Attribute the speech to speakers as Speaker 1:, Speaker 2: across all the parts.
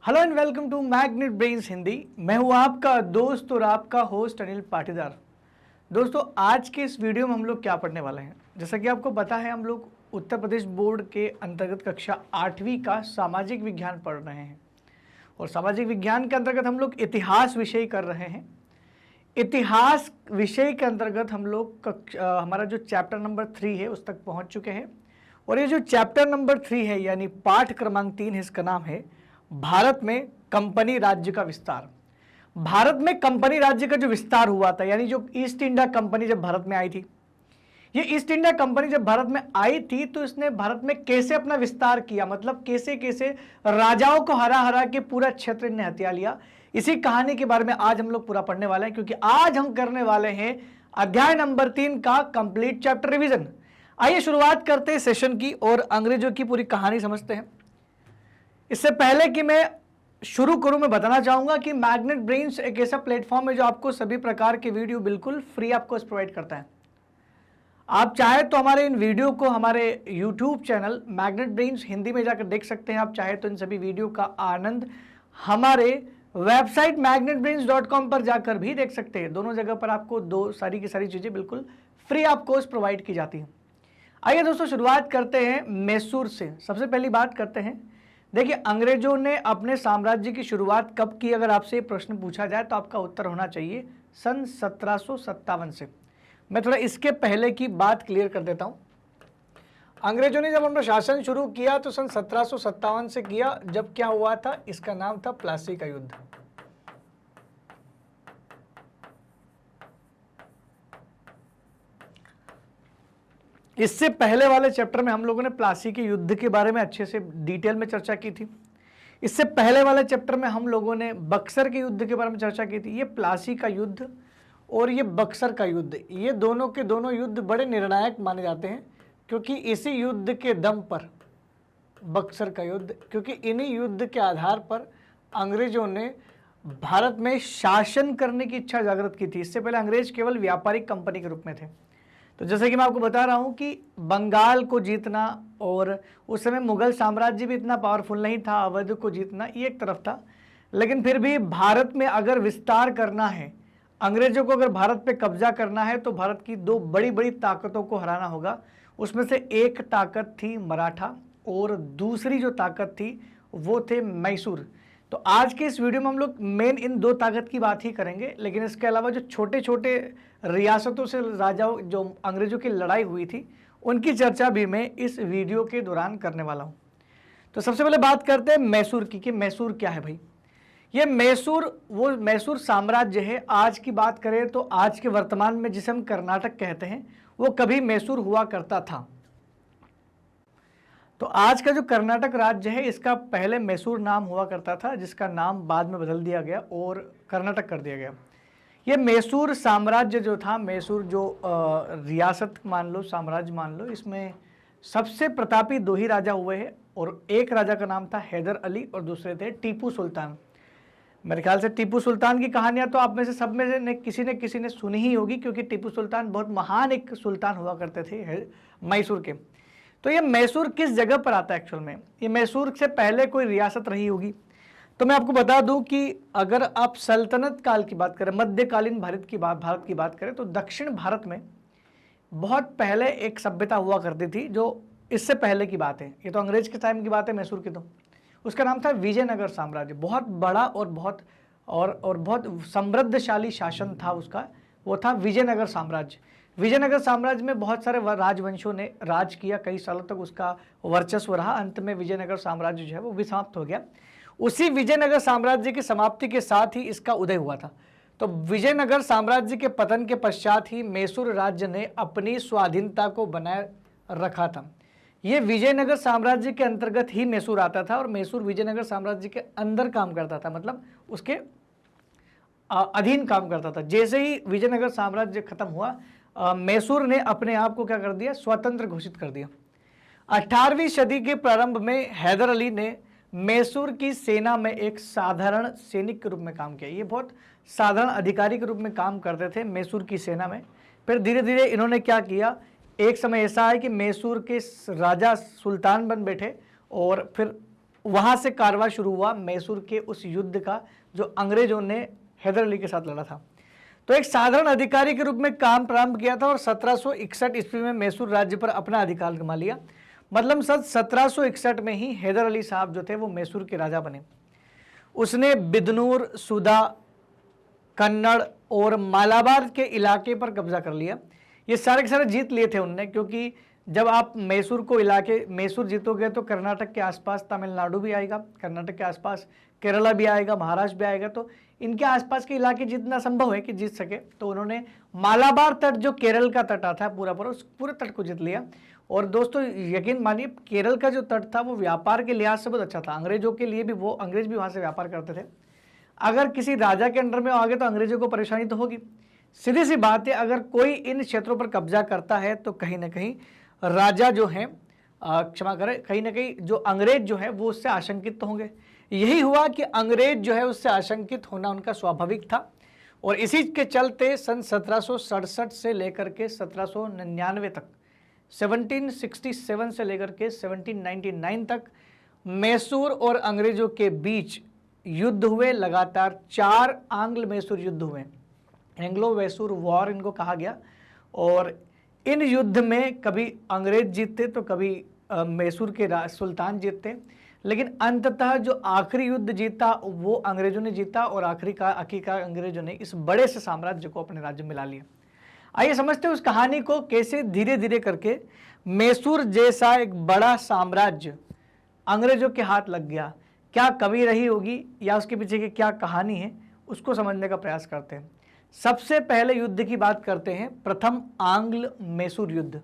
Speaker 1: Hello and welcome to Magnet Brains Hindi. मैं हूं आपका दोस्त और आपका होस्ट अनिल पाटीदार। दोस्तों, आज के इस वीडियो में हम लोग क्या पढ़ने वाले हैं, जैसा कि आपको पता है हम लोग उत्तर प्रदेश बोर्ड के अंतर्गत कक्षा 8वीं का सामाजिक विज्ञान पढ़ रहे हैं और सामाजिक विज्ञान के अंतर्गत हम लोग इतिहास विषय कर रहे हैं। इतिहास विषय के अंतर्गत हम लोग हमारा जो चैप्टर नंबर 3 है उस तक पहुंच चुके हैं और ये जो चैप्टर नंबर 3 है यानी पाठ क्रमांक 3 है, इसका नाम है भारत में कंपनी राज्य का विस्तार। भारत में कंपनी राज्य का जो विस्तार हुआ था, यानी जो ईस्ट इंडिया कंपनी जब भारत में आई थी, ये ईस्ट इंडिया कंपनी जब भारत में आई थी तो इसने भारत में कैसे अपना विस्तार किया, मतलब कैसे कैसे राजाओं को हरा हरा के पूरा क्षेत्र इन्हें हथिया लिया। इसी कहानी के बारे में आज हम लोग पूरा पढ़ने वाले हैं, क्योंकि आज हम करने वाले हैं अध्याय नंबर 3 का कंप्लीट चैप्टर रिवीजन। आइए शुरुआत करते हैं सेशन की और अंग्रेजों की पूरी कहानी समझते हैं। इससे पहले कि मैं शुरू करूं, मैं बताना चाहूंगा कि मैग्नेट ब्रेन्स एक ऐसा प्लेटफॉर्म है जो आपको सभी प्रकार के वीडियो बिल्कुल फ्री आपको प्रोवाइड करता है। आप चाहे तो हमारे इन वीडियो को हमारे YouTube channel magnet Brains Hindi में जाकर देख सकते हैं। आप चाहे तो इन सभी वीडियो का आनंद हमारे वेबसाइट magnetbrains.com पर जाकर भी देख सकते हैं। दोनों जगह पर आपको दो सारी की सारी चीजें बिल्कुल फ्री आपको प्रोवाइड की जाती हैं। आइए दोस्तों, शुरुआत करते हैं मैसूर से। सबसे पहली बात करते हैं, देखिए अंग्रेजों ने अपने साम्राज्य की शुरुआत कब की, अगर आपसे प्रश्न पूछा जाए तो आपका उत्तर होना चाहिए सन 1757 से। मैं थोड़ा इसके पहले की बात क्लियर कर देता हूं। अंग्रेजों ने जब अपना शासन शुरू किया तो सन 1757 से किया, जब क्या हुआ था, इसका नाम था प्लासी का युद्ध। इससे पहले वाले चैप्टर में हम लोगों ने प्लासी के युद्ध के बारे में अच्छे से डिटेल में चर्चा की थी। इससे पहले वाले चैप्टर में हम लोगों ने बक्सर के युद्ध के बारे में चर्चा की थी। ये प्लासी का युद्ध और ये बक्सर का युद्ध, ये दोनों के दोनों युद्ध बड़े निर्णायक माने जाते हैं, क्योंकि इसी युद्ध के दम पर बक्सर का युद्ध, क्योंकि इन्हीं युद्ध के आधार पर अंग्रेजों ने भारत में शासन करने की इच्छा जागृत की थी। इससे पहले अंग्रेज केवल व्यापारिक कंपनी के रूप में थे। तो जैसे कि मैं आपको बता रहा हूं कि बंगाल को जीतना और उस समय मुगल साम्राज्य भी इतना पावरफुल नहीं था, अवध को जीतना ये एक तरफ था, लेकिन फिर भी भारत में अगर विस्तार करना है, अंग्रेजों को अगर भारत पे कब्जा करना है तो भारत की दो बड़ी बड़ी ताकतों को हराना होगा। उसमें से एक ताकत थी मराठा और दूसरी जो ताकत थी वो थे मैसूर। तो आज के इस वीडियो में हम लोग मेन इन दो ताकत की बात ही करेंगे, लेकिन इसके अलावा जो छोटे छोटे रियासतों से राजाओं जो अंग्रेजों की लड़ाई हुई थी उनकी चर्चा भी मैं इस वीडियो के दौरान करने वाला हूं। तो सबसे पहले बात करते हैं मैसूर की, कि मैसूर क्या है भाई। ये मैसूर वो मैसूर साम्राज्य है। आज की बात करें तो आज के वर्तमान में जिसे हम कर्नाटक कहते हैं वो कभी मैसूर हुआ करता था। तो आज का जो कर्नाटक राज्य है इसका पहले मैसूर नाम हुआ करता था, जिसका नाम बाद में बदल दिया गया और कर्नाटक कर दिया गया। ये मैसूर साम्राज्य जो था, मैसूर जो रियासत मान लो, साम्राज्य मान लो, इसमें सबसे प्रतापी दो ही राजा हुए हैं और एक राजा का नाम था हैदर अली और दूसरे थे टीपू सुल्तान। मेरे ख्याल से टीपू सुल्तान की कहानियां तो आप में से सब में से किसी ने सुनी ही होगी, क्योंकि टीपू सुल्तान बहुत महान एक सुल्तान हुआ करते थे मैसूर के। तो ये मैसूर किस जगह पर आता है एक्चुअल में, ये मैसूर से पहले कोई रियासत रही होगी। तो मैं आपको बता दूं कि अगर आप सल्तनत काल की बात करें, मध्यकालीन भारत की बात करें तो दक्षिण भारत में बहुत पहले एक सभ्यता हुआ करती थी, जो इससे पहले की बात है। ये तो अंग्रेज के टाइम की बात है मैसूर की। तो उसका नाम था विजयनगर साम्राज्य। बहुत बड़ा और बहुत समृद्धशाली शासन था उसका, वो था विजयनगर साम्राज्य। विजयनगर साम्राज्य में बहुत सारे राजवंशों ने राज किया, कई सालों तक उसका वर्चस्व रहा। अंत में विजयनगर साम्राज्य जो है वो विसमाप्त हो गया। उसी विजयनगर साम्राज्य की समाप्ति के साथ ही इसका उदय हुआ था। तो विजयनगर साम्राज्य के पतन के पश्चात ही मैसूर राज्य ने अपनी स्वाधीनता को बनाए रखा था। ये विजयनगर साम्राज्य के अंतर्गत ही मैसूर आता था और मैसूर विजयनगर साम्राज्य के अंदर काम करता था, मतलब उसके अधीन काम करता था। जैसे ही विजयनगर साम्राज्य खत्म हुआ, मैसूर ने अपने आप को क्या कर दिया, स्वतंत्र घोषित कर दिया। 18वीं सदी के प्रारंभ में हैदर अली ने मैसूर की सेना में एक साधारण सैनिक के रूप में काम किया। ये बहुत साधारण अधिकारी के रूप में काम करते थे मैसूर की सेना में। फिर धीरे धीरे इन्होंने क्या किया, एक समय ऐसा है कि मैसूर के राजा सुल्तान बन बैठे और फिर वहां से कारवां शुरू हुआ मैसूर के उस युद्ध का जो अंग्रेजों ने हैदर अली के साथ लड़ा था। तो एक साधारण अधिकारी के रूप में काम प्रारंभ किया था और 1761 ईस्वी में मैसूर राज्य पर अपना अधिकार जमा लिया। मतलब सन 1761 में ही हैदर अली साहब जो थे वो मैसूर के राजा बने। उसने बिदनूर, सुदा, कन्नड़ और मालाबार के इलाके पर कब्जा कर लिया। ये सारे के सारे जीत लिए थे उनने, क्योंकि जब आप मैसूर जीतोगे तो कर्नाटक के आसपास तमिलनाडु भी आएगा, कर्नाटक के आसपास केरला भी आएगा, महाराष्ट्र भी आएगा, तो इनके आसपास के इलाके जितना संभव है कि जीत सके। तो उन्होंने मालाबार तट, जो केरल का तट आता है पूरा उस पूरे तट को जीत लिया। और दोस्तों यकीन मानिए, केरल का जो तट था वो व्यापार के लिहाज से बहुत अच्छा था, अंग्रेजों के लिए भी, वो अंग्रेज भी वहाँ से व्यापार करते थे। अगर किसी राजा के अंडर में आगे तो अंग्रेजों को परेशानी तो होगी। सीधी सी बात है, अगर कोई इन क्षेत्रों पर कब्जा करता है तो कहीं ना कहीं राजा जो हैं, क्षमा करें, कहीं ना कहीं जो अंग्रेज जो है वो उससे आशंकित तो होंगे। यही हुआ कि अंग्रेज जो है उससे आशंकित होना उनका स्वाभाविक था। और इसी के चलते सन 1767 से लेकर के 1799 तक, 1767 से लेकर के 1799 तक मैसूर और अंग्रेजों के बीच युद्ध हुए। लगातार 4 आंग्ल मैसूर युद्ध हुए, एंग्लो मैसूर वॉर इनको कहा गया। और इन युद्ध में कभी अंग्रेज जीतते तो कभी मैसूर के सुल्तान जीतते, लेकिन अंततः जो आखिरी युद्ध जीता वो अंग्रेजों ने जीता और आखिरकार अंग्रेजों ने इस बड़े से साम्राज्य को अपने राज्य में ला लिया। आइए समझते हैं उस कहानी को, कैसे धीरे धीरे करके मैसूर जैसा एक बड़ा साम्राज्य अंग्रेजों के हाथ लग गया। क्या कमी रही होगी या उसके पीछे की क्या कहानी है, उसको समझने का प्रयास करते हैं। सबसे पहले युद्ध की बात करते हैं, प्रथम आंग्ल मैसूर युद्ध।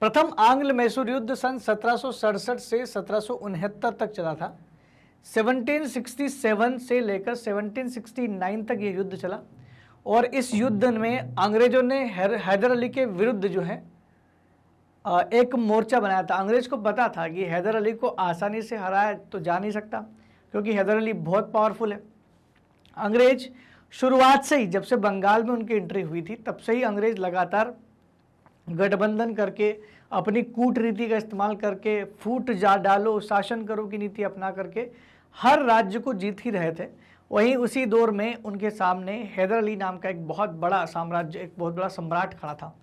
Speaker 1: प्रथम आंग्ल मैसूर युद्ध सन 1767 से 1769 तक चला था। 1767 से लेकर 1769 तक ये युद्ध चला। और इस युद्ध में अंग्रेजों ने हैदर अली के विरुद्ध जो है एक मोर्चा बनाया था। अंग्रेज को पता था कि हैदर अली को आसानी से हराया तो जा नहीं सकता, क्योंकि हैदर अली बहुत पावरफुल है। अंग्रेज शुरुआत से ही, जब से बंगाल में उनकी एंट्री हुई थी, तब से ही अंग्रेज लगातार गठबंधन करके, अपनी कूटनीति का इस्तेमाल करके, फूट जा डालो शासन करो की नीति अपना करके हर राज्य को जीत ही रहे थे। वहीं उसी दौर में उनके सामने हैदर अली नाम का एक बहुत बड़ा साम्राज्य, एक बहुत बड़ा सम्राट खड़ा था,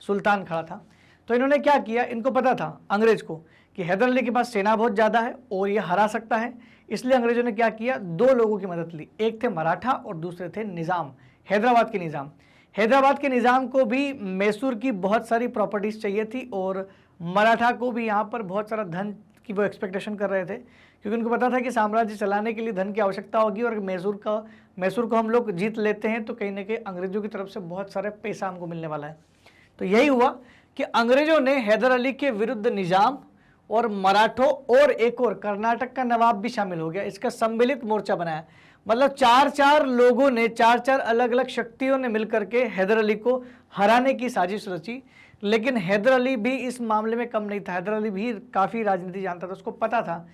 Speaker 1: सुल्तान खड़ा था। तो इन्होंने क्या किया, इनको पता था अंग्रेज को कि हैदर अली के पास सेना बहुत ज़्यादा है और ये हरा सकता है। इसलिए अंग्रेजों ने क्या किया, 2 लोगों की मदद ली। एक थे मराठा और दूसरे थे निज़ाम, हैदराबाद के निज़ाम। हैदराबाद के निज़ाम को भी मैसूर की बहुत सारी प्रॉपर्टीज़ चाहिए थी और मराठा को भी यहाँ पर बहुत सारा धन की वो एक्सपेक्टेशन कर रहे थे, क्योंकि उनको पता था कि साम्राज्य चलाने के लिए धन की आवश्यकता होगी और मैसूर को हम लोग जीत लेते हैं तो कहीं ना कहीं अंग्रेजों की तरफ से बहुत सारे पैसा हमको मिलने वाला है। तो यही हुआ कि अंग्रेजों ने हैदर अली के विरुद्ध निज़ाम और मराठों और एक और कर्नाटक का नवाब भी शामिल हो गया, इसका सम्मिलित मोर्चा बनाया। मतलब 4 लोगों ने, 4 अलग अलग शक्तियों ने मिलकर के हैदर अली को हराने की साजिश रची। लेकिन हैदर अली भी इस मामले में कम नहीं था। हैदर अली भी काफ़ी राजनीति जानता था। उसको पता था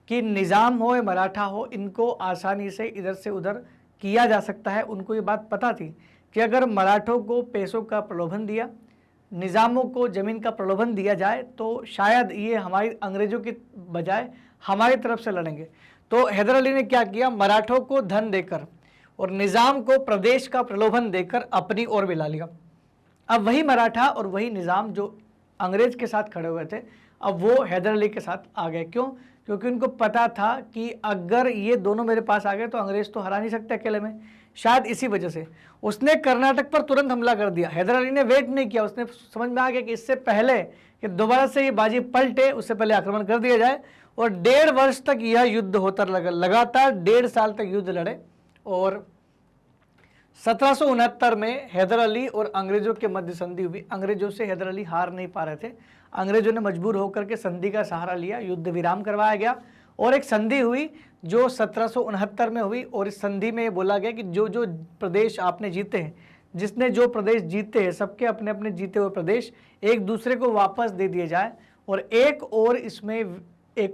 Speaker 1: कि निज़ाम हो या मराठा हो, इनको आसानी से इधर से उधर किया जा सकता है। उनको ये बात पता थी कि अगर मराठों को पैसों का प्रलोभन दिया, निज़ामों को ज़मीन का प्रलोभन दिया जाए तो शायद ये हमारी अंग्रेज़ों की बजाय हमारी तरफ से लड़ेंगे। तो हैदर अली ने क्या किया, मराठों को धन देकर और निज़ाम को प्रदेश का प्रलोभन देकर अपनी ओर मिला लिया। अब वही मराठा और वही निज़ाम जो अंग्रेज के साथ खड़े हुए थे, अब वो हैदर अली के साथ आ गए। क्यों? क्योंकि उनको पता था कि अगर ये दोनों मेरे पास आ गए तो अंग्रेज तो हरा नहीं सकते अकेले में। शायद इसी वजह से उसने कर्नाटक पर तुरंत हमला कर दिया। हैदर अली ने वेट नहीं किया, उसने समझ में आ गया कि इससे पहले कि दोबारा से ये बाजी पलटे, उससे पहले आक्रमण कर दिया जाए। और 1.5 वर्ष तक यह युद्ध होता लगा, लगातार 1.5 साल तक युद्ध लड़े। और 1769 में हैदर अली और अंग्रेजों के मध्य संधि हुई। अंग्रेजों से हैदर अली हार नहीं पा रहे थे। अंग्रेजों ने मजबूर होकर के संधि का सहारा लिया, युद्ध विराम करवाया गया और एक संधि हुई जो 1769 में हुई। और इस संधि में ये बोला गया कि जो जो प्रदेश आपने जीते हैं, जिसने जो प्रदेश जीते हैं, सबके अपने अपने जीते हुए प्रदेश एक दूसरे को वापस दे दिए जाए। और एक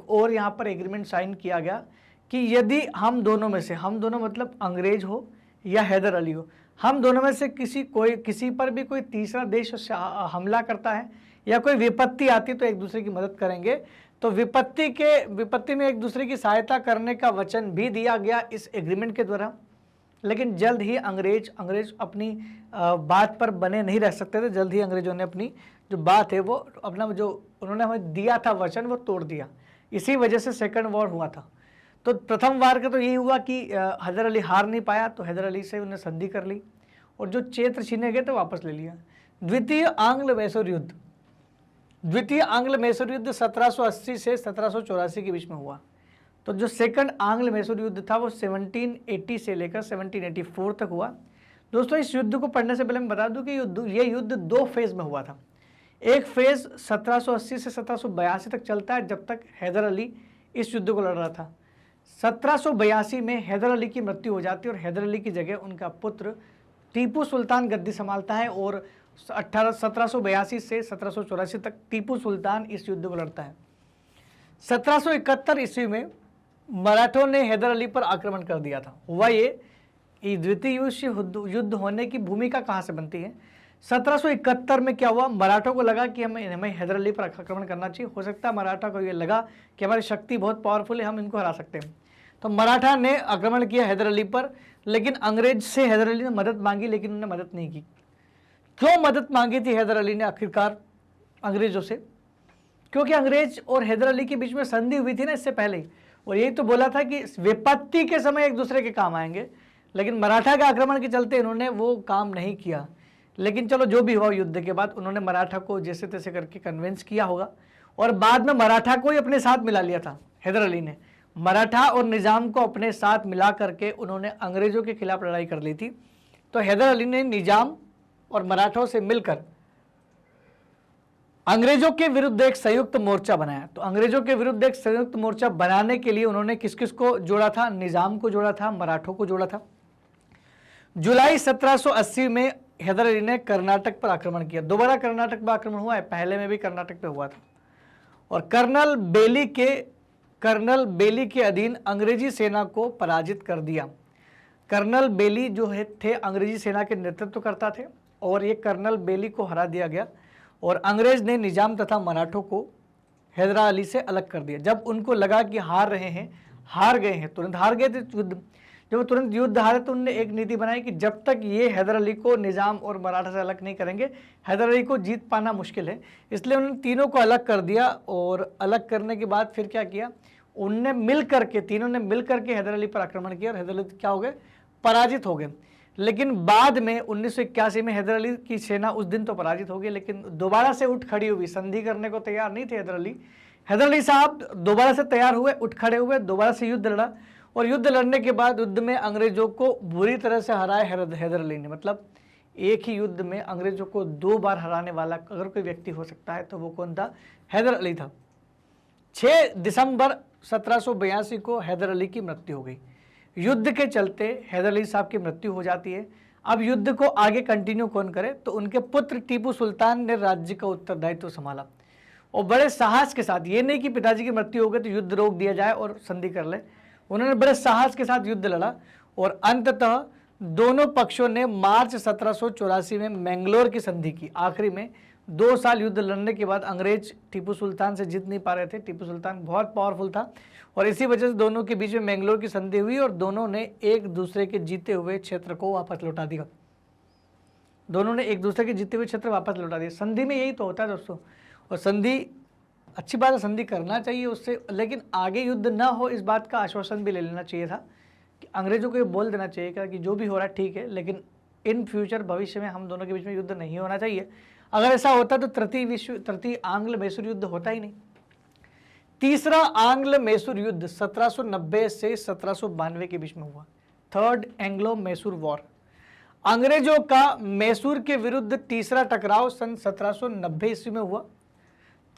Speaker 1: और यहाँ पर एग्रीमेंट साइन किया गया कि यदि हम दोनों में से, हम दोनों मतलब अंग्रेज हो या हैदर अली हो, हम दोनों में से किसी पर भी कोई तीसरा देश हमला करता है या कोई विपत्ति आती तो एक दूसरे की मदद करेंगे। तो विपत्ति में एक दूसरे की सहायता करने का वचन भी दिया गया इस एग्रीमेंट के द्वारा। लेकिन जल्द ही अंग्रेज अपनी बात पर बने नहीं रह सकते थे। जल्द ही अंग्रेजों ने अपनी जो बात है वो अपना जो उन्होंने हमें दिया था वचन वो तोड़ दिया। इसी वजह से सेकंड वॉर हुआ था। तो प्रथम वार का तो यही हुआ कि हैदर अली हार नहीं पाया, तो हैदर अली से उन्हें संधि कर ली और जो क्षेत्र छीने गए तो वापस ले लिया। द्वितीय आंग्ल मैसूर युद्ध 1780 से 1784 के बीच में हुआ। तो जो सेकंड आंग्ल मैसूर युद्ध था वो 1780 से लेकर 1784 तक हुआ। दोस्तों इस युद्ध को पढ़ने से पहले मैं बता दूं कि ये युद्ध 2 फेज में हुआ था। एक फेज 1780 से 1782 तक चलता है, जब तक हैदर अली इस युद्ध को लड़ रहा था। 1782 में हैदर अली की मृत्यु हो जाती है और हैदर अली की जगह उनका पुत्र टीपू सुल्तान गद्दी संभालता है और 1782 से 1784 तक टीपू सुल्तान इस युद्ध को लड़ता है। 1771 ईस्वी में मराठों ने हैदर अली पर आक्रमण कर दिया था। हुआ ये द्वितीय युद्ध होने की भूमिका कहाँ से बनती है? 1771 में क्या हुआ, मराठों को लगा कि हमें हैदर अली पर आक्रमण करना चाहिए। हो सकता है मराठा को ये लगा कि हमारी शक्ति बहुत पावरफुल है, हम इनको हरा सकते हैं। तो मराठा ने आक्रमण किया हैदर अली पर, लेकिन अंग्रेज से हैदर अली ने मदद मांगी, लेकिन उन्होंने मदद नहीं की। क्यों मदद मांगी थी हैदर अली ने आखिरकार अंग्रेजों से? क्योंकि अंग्रेज और हैदर अली के बीच में संधि हुई थी ना इससे पहले, और यही तो बोला था कि विपत्ति के समय एक दूसरे के काम आएंगे। लेकिन मराठा के आक्रमण के चलते इन्होंने वो काम नहीं किया। लेकिन चलो जो भी हुआ, युद्ध के बाद उन्होंने मराठा को जैसे तैसे करके कन्विंस किया होगा और बाद में मराठा को ही अपने साथ मिला लिया था। हैदर अली ने मराठा और निजाम को अपने साथ मिला करके उन्होंने अंग्रेजों के खिलाफ लड़ाई कर ली थी। तो हैदर अली ने निजाम और मराठों से मिलकर अंग्रेजों के विरुद्ध एक संयुक्त मोर्चा बनाया। तो अंग्रेजों के विरुद्ध एक संयुक्त मोर्चा बनाने के लिए उन्होंने किस किस को जोड़ा था? निजाम को जोड़ा था, मराठों को जोड़ा था। जुलाई 1780 में हैदर अली ने कर्नाटक पर आक्रमण किया। दोबारा कर्नाटक पर आक्रमण हुआ है, पहले में भी कर्नाटक पे हुआ था। और कर्नल बेली के अधीन अंग्रेजी सेना को पराजित कर दिया। कर्नल बेली जो थे अंग्रेजी सेना के नेतृत्व करता थे और ये कर्नल बेली को हरा दिया गया और अंग्रेज ने निजाम तथा मराठों को हैदर अली से अलग कर दिया। जब उनको लगा कि हार गए हैं, तुरंत हार गए थे युद्ध। जब तुरंत युद्ध हारे तो उन्होंने एक नीति बनाई कि जब तक ये हैदर अली को निजाम और मराठा से अलग नहीं करेंगे, हैदर अली को जीत पाना मुश्किल है। इसलिए उन्होंने तीनों को अलग कर दिया और अलग करने के बाद फिर क्या किया, तीनों ने मिल करके हैदर अली पर आक्रमण किया और हैदर अली क्या हो गए? पराजित हो गए। लेकिन बाद में 1981 में हैदर अली की सेना उस दिन तो पराजित हो गई, लेकिन दोबारा से उठ खड़ी हुई। संधि करने को तैयार नहीं थे हैदर अली साहब दोबारा से तैयार हुए, उठ खड़े हुए, दोबारा से युद्ध लड़ा और युद्ध लड़ने के बाद युद्ध में अंग्रेजों को बुरी तरह से हराया हैदर अली ने। मतलब एक ही युद्ध में अंग्रेजों को 2 बार हराने वाला अगर कोई व्यक्ति हो सकता है तो वो कौन था? हैदर अली था। 6 दिसंबर 1782 को हैदर अली की मृत्यु हो गई। युद्ध के चलते हैदर अली साहब की मृत्यु हो जाती है। अब युद्ध को आगे कंटिन्यू कौन करे? तो उनके पुत्र टीपू सुल्तान ने राज्य का उत्तरदायित्व संभाला और बड़े साहस के साथ, ये नहीं कि पिताजी की मृत्यु हो गई तो युद्ध रोक दिया जाए और संधि कर ले, उन्होंने बड़े साहस के साथ युद्ध लड़ा और अंततः दोनों पक्षों ने मार्च 1784 में मैंगलोर की संधि की। आखिरी में 2 साल युद्ध लड़ने के बाद अंग्रेज टीपू सुल्तान से जीत नहीं पा रहे थे। टीपू सुल्तान बहुत पावरफुल था और इसी वजह से दोनों के बीच में मैंगलोर की संधि हुई और दोनों ने एक दूसरे के जीते हुए क्षेत्र को वापस लौटा दिया। संधि में यही तो होता है दोस्तों। और संधि अच्छी बात है, संधि करना चाहिए उससे, लेकिन आगे युद्ध ना हो इस बात का आश्वासन भी ले लेना चाहिए था कि अंग्रेजों को ये बोल देना चाहिए कि जो भी हो रहा है ठीक है, लेकिन इन फ्यूचर भविष्य में हम दोनों के बीच में युद्ध नहीं होना चाहिए। अगर ऐसा होता तो तृतीय आंग्ल मैसूर युद्ध होता ही नहीं। तीसरा आंग्ल मैसूर युद्ध 1790 से 1792 के बीच में हुआ। Third Anglo Mysore war. अंग्रेजों का मैसूर के विरुद्ध तीसरा टकराव सन 1790 ईस्वी में हुआ।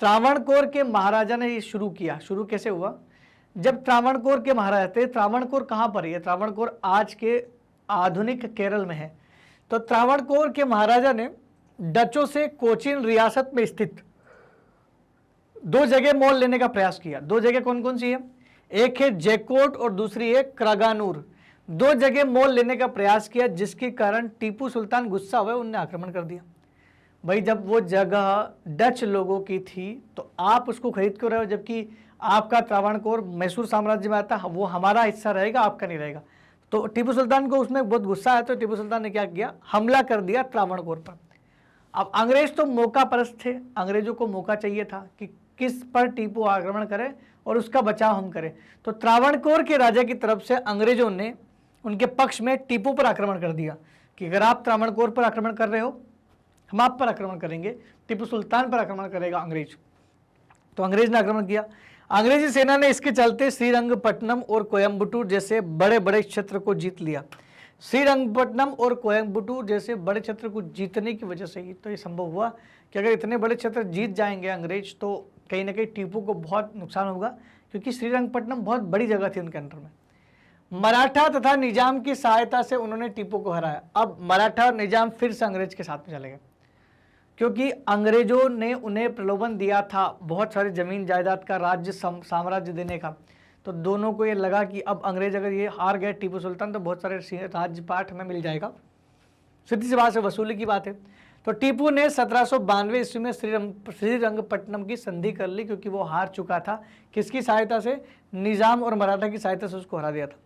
Speaker 1: त्रावणकोर के महाराजा ने ये शुरू किया। शुरू कैसे हुआ? जब त्रावणकोर के महाराजा थे, त्रावणकोर कहाँ पर है? त्रावणकोर आज के आधुनिक केरल में है। तो त्रावणकोर के महाराजा ने डचों से कोचीन रियासत में स्थित 2 जगह मोल लेने का प्रयास किया। 2 जगह कौन कौन सी है? एक है जयकोट और दूसरी है क्रागानूर। 2 जगह मोल लेने का प्रयास किया, जिसके कारण टीपू सुल्तान गुस्सा हुए, उनने आक्रमण कर दिया। भाई जब वो जगह डच लोगों की थी तो आप उसको खरीद क्यों रहे हो, जबकि आपका त्रावणकोर मैसूर साम्राज्य में आता, वो हमारा हिस्सा रहेगा, आपका नहीं रहेगा। तो टीपू सुल्तान को उसमें बहुत गुस्सा आया, तो टीपू सुल्तान ने क्या किया, हमला कर दिया त्रावणकोर पर। अब अंग्रेज तो मौका परस्त थे, अंग्रेजों को मौका चाहिए था कि किस पर टीपू आक्रमण करे और उसका बचाव हम करें। तो त्रावणकोर के राजा की तरफ से अंग्रेजों ने उनके पक्ष में टीपू पर आक्रमण कर दिया कि अगर आप त्रावणकोर पर आक्रमण कर रहे हो, हम आप पर आक्रमण करेंगे। टीपू सुल्तान पर आक्रमण करेगा अंग्रेज। तो अंग्रेज ने आक्रमण किया। अंग्रेजी सेना ने इसके चलते श्रीरंगपट्टनम और कोयम्बटूर जैसे बड़े बड़े क्षेत्र को जीत लिया। श्रीरंगपट्टनम और कोयम्बटूर जैसे बड़े क्षेत्र को जीतने की वजह से ही तो ये संभव हुआ कि अगर इतने बड़े क्षेत्र जीत जाएंगे अंग्रेज तो कहीं ना कहीं टीपू को बहुत नुकसान होगा, क्योंकि श्रीरंगपट्टनम बहुत बड़ी जगह थी उनके अंडर में। मराठा तथा निजाम की सहायता से उन्होंने टीपू को हराया। अब मराठा और निजाम फिर से अंग्रेज के साथ में चले गए, क्योंकि अंग्रेजों ने उन्हें प्रलोभन दिया था बहुत सारी जमीन जायदाद का, राज्य साम्राज्य देने का। तो दोनों को ये लगा कि अब अंग्रेज अगर ये हार गए टीपू सुल्तान तो बहुत सारे राज्यपाट हमें मिल जाएगा, सीधी सी बात से वसूली की बात है। तो टीपू ने 1792 ईस्वी में श्रीरंगपट्टनम की संधि कर ली, क्योंकि वो हार चुका था। किसकी सहायता से, निजाम और मराठा की सहायता से उसको हरा दिया था।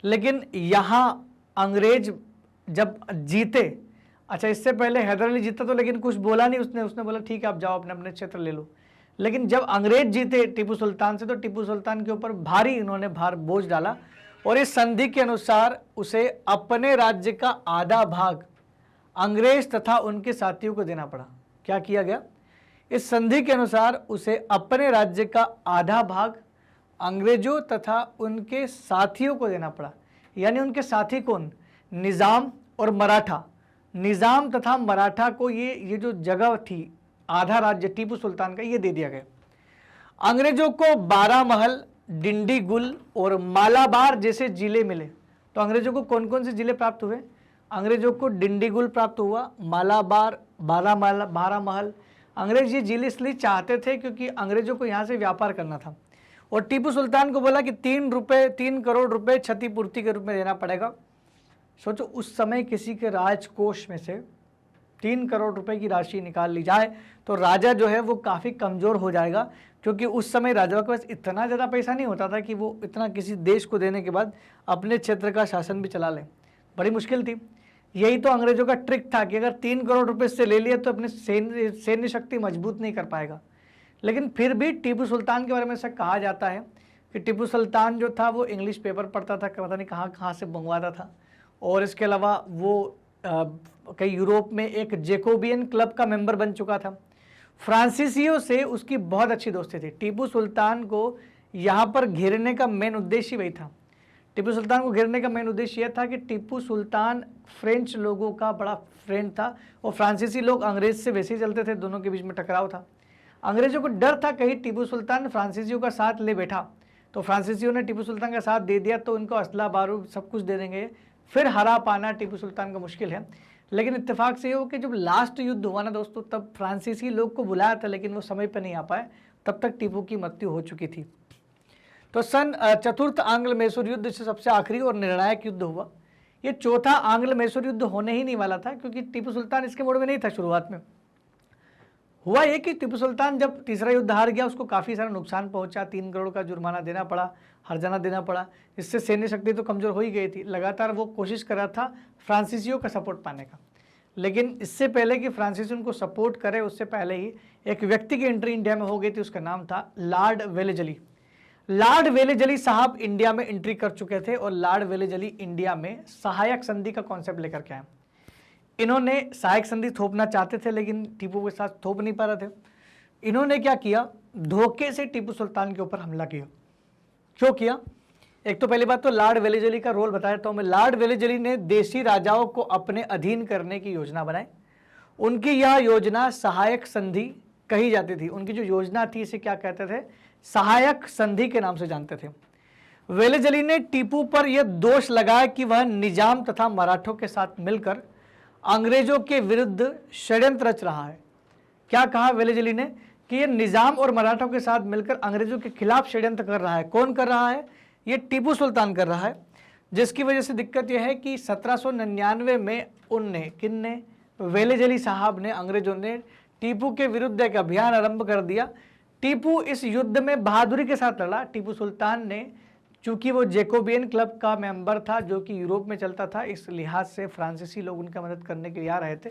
Speaker 1: लेकिन यहाँ अंग्रेज जब जीते, अच्छा इससे पहले हैदर अली जीता तो लेकिन कुछ बोला नहीं उसने बोला ठीक है आप जाओ अपने अपने क्षेत्र ले लो। लेकिन जब अंग्रेज जीते टीपू सुल्तान से तो टीपू सुल्तान के ऊपर भारी इन्होंने बोझ डाला और इस संधि के अनुसार उसे अपने राज्य का आधा भाग अंग्रेज तथा उनके साथियों को देना पड़ा। क्या किया गया, इस संधि के अनुसार उसे अपने राज्य का आधा भाग अंग्रेजों तथा उनके साथियों को देना पड़ा। यानी उनके साथी कौन, निजाम और मराठा। निजाम तथा मराठा को ये जो जगह थी आधा राज्य टीपू सुल्तान का ये दे दिया गया। अंग्रेजों को बारामहल, डिंडीगुल और मालाबार जैसे जिले मिले। तो अंग्रेजों को कौन कौन से जिले प्राप्त हुए, अंग्रेजों को डिंडीगुल प्राप्त हुआ, मालाबार, बारामहल। अंग्रेज ये जिले इसलिए चाहते थे क्योंकि अंग्रेजों को यहाँ से व्यापार करना था और टीपू सुल्तान को बोला कि 3 करोड़ रुपए क्षतिपूर्ति के रूप में देना पड़ेगा। सोचो उस समय किसी के राजकोष में से 3 करोड़ रुपए की राशि निकाल ली जाए तो राजा जो है वो काफ़ी कमज़ोर हो जाएगा, क्योंकि उस समय राजाओं के पास इतना ज़्यादा पैसा नहीं होता था कि वो इतना किसी देश को देने के बाद अपने क्षेत्र का शासन भी चला लें। बड़ी मुश्किल थी। यही तो अंग्रेजों का ट्रिक था कि अगर 3 करोड़ रुपए से ले लिया तो अपने सैन्य शक्ति मजबूत नहीं कर पाएगा। लेकिन फिर भी टीपू सुल्तान के बारे में ऐसा कहा जाता है कि टीपू सुल्तान जो था वो इंग्लिश पेपर पढ़ता था, पता नहीं कहाँ कहाँ से मंगवाता था, और इसके अलावा वो कई यूरोप में एक जैकोबियन क्लब का मेंबर बन चुका था। फ्रांसीसियों से उसकी बहुत अच्छी दोस्ती थी। टीपू सुल्तान को यहाँ पर घेरने का मेन उद्देश्य वही था। टीपू सुल्तान को घेरने का मेन उद्देश्य यह था कि टीपू सुल्तान फ्रेंच लोगों का बड़ा फ्रेंड था और फ्रांसीसी लोग अंग्रेज से वैसे ही चलते थे, दोनों के बीच में टकराव था। अंग्रेजों को डर था कहीं टीपू सुल्तान फ्रांसीसियों का साथ ले बैठा तो फ्रांसीसियों ने टीपू सुल्तान का साथ दे दिया तो उनको असला बारूद सब कुछ दे देंगे, फिर हरा पाना टीपू सुल्तान का मुश्किल है। लेकिन इत्तेफाक से ये हो कि जब लास्ट युद्ध हुआ ना दोस्तों, तब फ्रांसीसी लोग को बुलाया था लेकिन वो समय पर नहीं आ पाए, तब तक टीपू की मृत्यु हो चुकी थी। तो सन चतुर्थ आंग्ल मैसूर युद्ध से सबसे आखिरी और निर्णायक युद्ध हुआ। ये चौथा आंग्ल मैसूर युद्ध होने ही नहीं वाला था, क्योंकि टीपू सुल्तान इसके मोड़ में नहीं था। शुरुआत में हुआ ये कि टीपू सुल्तान जब तीसरा युद्ध हार गया उसको काफ़ी सारा नुकसान पहुंचा, 3 करोड़ का जुर्माना देना पड़ा, हर्जाना देना पड़ा। इससे सैन्य शक्ति तो कमज़ोर हो ही गई थी। लगातार वो कोशिश कर रहा था फ्रांसीसियों का सपोर्ट पाने का, लेकिन इससे पहले कि फ्रांसीसी उनको सपोर्ट करे उससे पहले ही एक व्यक्ति की एंट्री इंडिया में हो गई थी। उसका नाम था लॉर्ड वेलेजली। लॉर्ड वेलेजली साहब इंडिया में एंट्री कर चुके थे और लॉर्ड वेलेजली इंडिया में सहायक संधि का कॉन्सेप्ट लेकर के आए। इन्होंने सहायक संधि थोपना चाहते थे लेकिन टीपू के साथ थोप नहीं पा रहे थे। इन्होंने क्या किया, धोखे से टीपू सुल्तान के ऊपर हमला किया। क्यों किया, एक तो पहली बात तो लॉर्ड वेलेजली का रोल बताया था मैं। लॉर्ड वेलेजली ने देशी राजाओं को अपने अधीन करने की योजना बनाई। उनकी यह योजना सहायक संधि कही जाती थी। उनकी जो योजना थी इसे क्या कहते थे, सहायक संधि के नाम से जानते थे। वेलेजली ने टीपू पर यह दोष लगाया कि वह निजाम तथा मराठों के साथ मिलकर अंग्रेजों के विरुद्ध षड्यंत्र रच रहा है। क्या कहा वेलेजली ने कि यह निजाम और मराठों के साथ मिलकर अंग्रेजों के खिलाफ षड्यंत्र कर रहा है। कौन कर रहा है, ये टीपू सुल्तान कर रहा है। जिसकी वजह से दिक्कत यह है कि 1799 में उनने, किनने, वेलेजली साहब ने, अंग्रेजों ने टीपू के विरुद्ध एक अभियान आरंभ कर दिया। टीपू इस युद्ध में बहादुरी के साथ लड़ा। टीपू सुल्तान ने, चूंकि वो जैकोबियन क्लब का मेंबर था जो कि यूरोप में चलता था, इस लिहाज से फ्रांसीसी लोग उनका मदद करने के लिए आ रहे थे।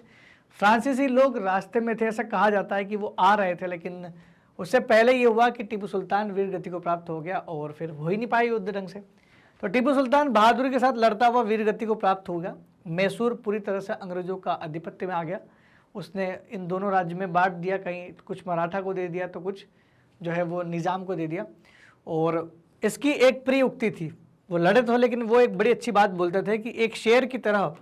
Speaker 1: फ्रांसीसी लोग रास्ते में थे, ऐसा कहा जाता है कि वो आ रहे थे, लेकिन उससे पहले ये हुआ कि टीपू सुल्तान वीर गति को प्राप्त हो गया और फिर हो ही नहीं पाई युद्ध ढंग से। तो टीपू सुल्तान बहादुरी के साथ लड़ता हुआ वीर गति को प्राप्त हो गया। मैसूर पूरी तरह से अंग्रेजों का आधिपत्य में आ गया। उसने इन दोनों राज्य में बांट दिया, कहीं कुछ मराठा को दे दिया तो कुछ जो है वो निज़ाम को दे दिया। और इसकी एक प्रिय उक्ति थी, वो लड़े तो लेकिन वो एक बड़ी अच्छी बात बोलते थे कि एक शेर की तरह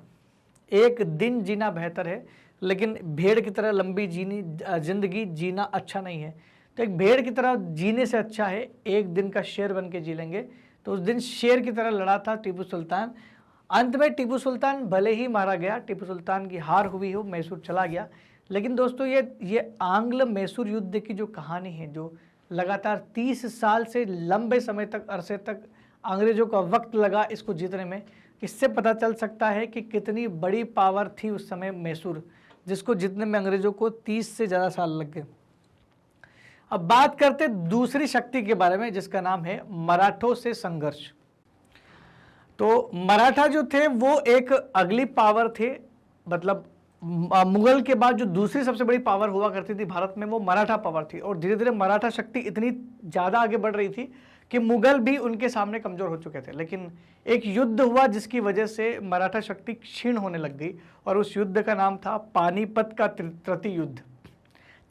Speaker 1: एक दिन जीना बेहतर है, लेकिन भेड़ की तरह लंबी जिंदगी जीना अच्छा नहीं है। तो एक भेड़ की तरह जीने से अच्छा है एक दिन का शेर बन के जी लेंगे। तो उस दिन शेर की तरह लड़ा था टीपू सुल्तान। अंत में टीपू सुल्तान भले ही मारा गया, टीपू सुल्तान की हार हुई हो, मैसूर चला गया। लेकिन दोस्तों ये आंग्ल मैसूर युद्ध की जो कहानी है, जो लगातार 30 साल से लंबे समय तक, अरसे तक अंग्रेजों का वक्त लगा इसको जीतने में, इससे पता चल सकता है कि कितनी बड़ी पावर थी उस समय मैसूर, जिसको जीतने में अंग्रेजों को 30 से ज़्यादा साल लग गए। अब बात करते दूसरी शक्ति के बारे में, जिसका नाम है मराठों से संघर्ष। तो मराठा जो थे वो एक अगली पावर थे, मतलब मुगल के बाद जो दूसरी सबसे बड़ी पावर हुआ करती थी भारत में, वो मराठा पावर थी। और धीरे धीरे मराठा शक्ति इतनी ज़्यादा आगे बढ़ रही थी कि मुगल भी उनके सामने कमज़ोर हो चुके थे। लेकिन एक युद्ध हुआ जिसकी वजह से मराठा शक्ति क्षीण होने लग गई, और उस युद्ध का नाम था पानीपत का तृतीय युद्ध।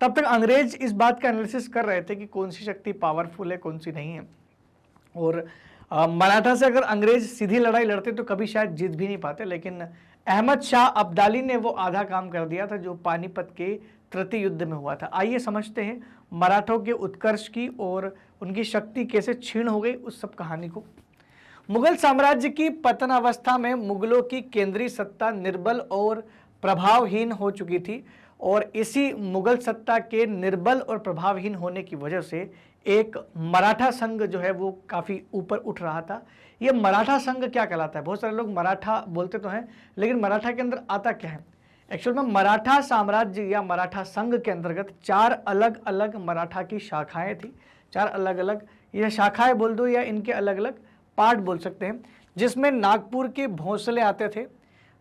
Speaker 1: तब तक अंग्रेज इस बात का एनालिसिस कर रहे थे कि कौन सी शक्ति पावरफुल है, कौन सी नहीं है। और मराठा से अगर अंग्रेज सीधी लड़ाई लड़ते तो कभी शायद जीत भी नहीं पाते, लेकिन अहमद शाह अब्दाली ने वो आधा काम कर दिया था जो पानीपत के तृतीय युद्ध में हुआ था। आइए समझते हैं मराठों के उत्कर्ष की और उनकी शक्ति कैसे क्षीण हो गई, उस सब कहानी को। मुगल साम्राज्य की पतन अवस्था में मुगलों की केंद्रीय सत्ता निर्बल और प्रभावहीन हो चुकी थी, और इसी मुगल सत्ता के निर्बल और प्रभावहीन होने की वजह से एक मराठा संघ जो है वो काफ़ी ऊपर उठ रहा था। ये मराठा संघ क्या कहलाता है? बहुत सारे लोग मराठा बोलते तो हैं, लेकिन मराठा के अंदर आता क्या है? एक्चुअल में मराठा साम्राज्य या मराठा संघ के अंतर्गत 4 अलग अलग मराठा की शाखाएं थी। 4 अलग अलग, ये शाखाएं बोल दो या इनके अलग अलग पार्ट बोल सकते हैं, जिसमें नागपुर के भोंसले आते थे,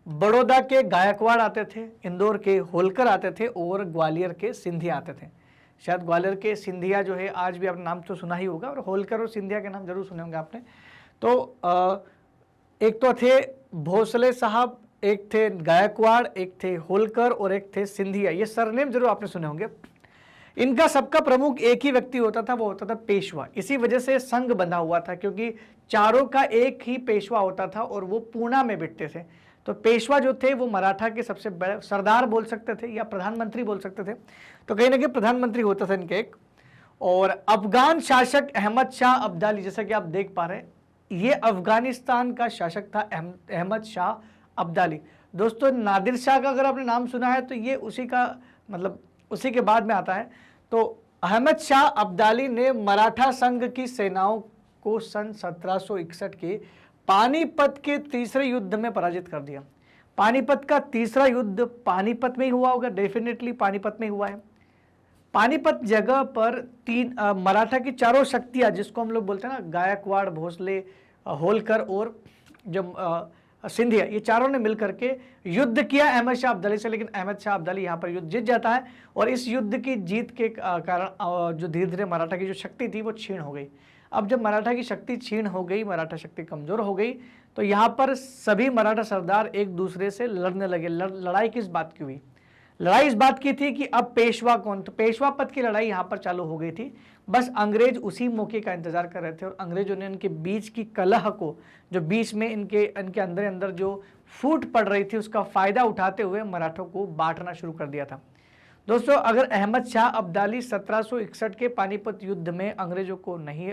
Speaker 1: बड़ौदा के गायकवाड़ आते थे, इंदौर के होलकर आते थे और ग्वालियर के सिंधिया आते थे। शायद ग्वालियर के सिंधिया जो है आज भी आपने नाम तो सुना ही होगा, और होलकर और सिंधिया के नाम जरूर सुने होंगे आपने। तो एक तो थे भोसले साहब, एक थे गायकवाड़, एक थे होलकर और एक थे सिंधिया। ये सरनेम जरूर आपने सुने होंगे। इनका सबका प्रमुख एक ही व्यक्ति होता था, वो होता था पेशवा। इसी वजह से संघ बंधा हुआ था, क्योंकि चारों का एक ही पेशवा होता था और वो पूना में बैठते थे। तो पेशवा जो थे वो मराठा के सबसे बड़े सरदार बोल सकते थे या प्रधानमंत्री बोल सकते थे। तो कहीं ना कहीं प्रधानमंत्री होता था इनके एक। और अफगान शासक अहमद शाह अब्दाली, जैसा कि आप देख पा रहे हैं, ये अफगानिस्तान का शासक था अहमद शाह अब्दाली। दोस्तों नादिर शाह का अगर आपने नाम सुना है तो ये उसी का मतलब उसी के बाद में आता है। तो अहमद शाह अब्दाली ने मराठा संघ की सेनाओं को सन 1761 के पानीपत के तीसरे युद्ध में पराजित कर दिया। पानीपत का तीसरा युद्ध पानीपत में ही हुआ होगा, डेफिनेटली पानीपत में हुआ है। पानीपत जगह पर मराठा की चारों शक्तियां, जिसको हम लोग बोलते हैं ना, गायकवाड़, भोसले, होलकर और जो सिंधिया, ये चारों ने मिलकर के युद्ध किया अहमद शाह अब्दाली से। लेकिन अहमद शाह अब्दाली यहाँ पर युद्ध जीत जाता है, और इस युद्ध की जीत के कारण जो धीरे धीरे मराठा की जो शक्ति थी वो क्षीण हो गई। अब जब मराठा की शक्ति क्षीण हो गई, मराठा शक्ति कमजोर हो गई, तो यहाँ पर सभी मराठा सरदार एक दूसरे से लड़ने लगे। लड़ाई किस बात की हुई? लड़ाई इस बात की थी कि अब पेशवा कौन। तो पेशवा पद की लड़ाई यहाँ पर चालू हो गई थी। बस अंग्रेज उसी मौके का इंतजार कर रहे थे, और अंग्रेजों ने इनके बीच की कलह को, जो बीच में इनके अंदर अंदर जो फूट पड़ रही थी, उसका फायदा उठाते हुए मराठों को बांटना शुरू कर दिया था। दोस्तों अगर अहमद शाह अब्दाली 1761 के पानीपत युद्ध में अंग्रेजों को नहीं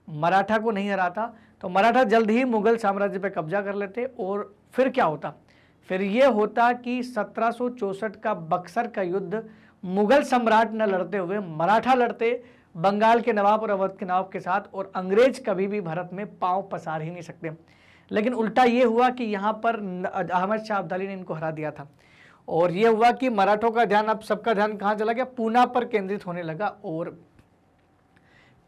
Speaker 1: मराठा को नहीं हराता, तो मराठा जल्द ही मुगल साम्राज्य पर कब्जा कर लेते। और फिर क्या होता? फिर ये होता कि 1764 का बक्सर का युद्ध मुगल सम्राट न लड़ते हुए मराठा लड़ते बंगाल के नवाब और अवध के नवाब के साथ, और अंग्रेज कभी भी भारत में पांव पसार ही नहीं सकते। लेकिन उल्टा ये हुआ कि यहाँ पर अहमद शाह अब्दाली ने इनको हरा दिया था। और ये हुआ कि मराठों का ध्यान, अब सबका ध्यान कहाँ चला गया, पूना पर केंद्रित होने लगा और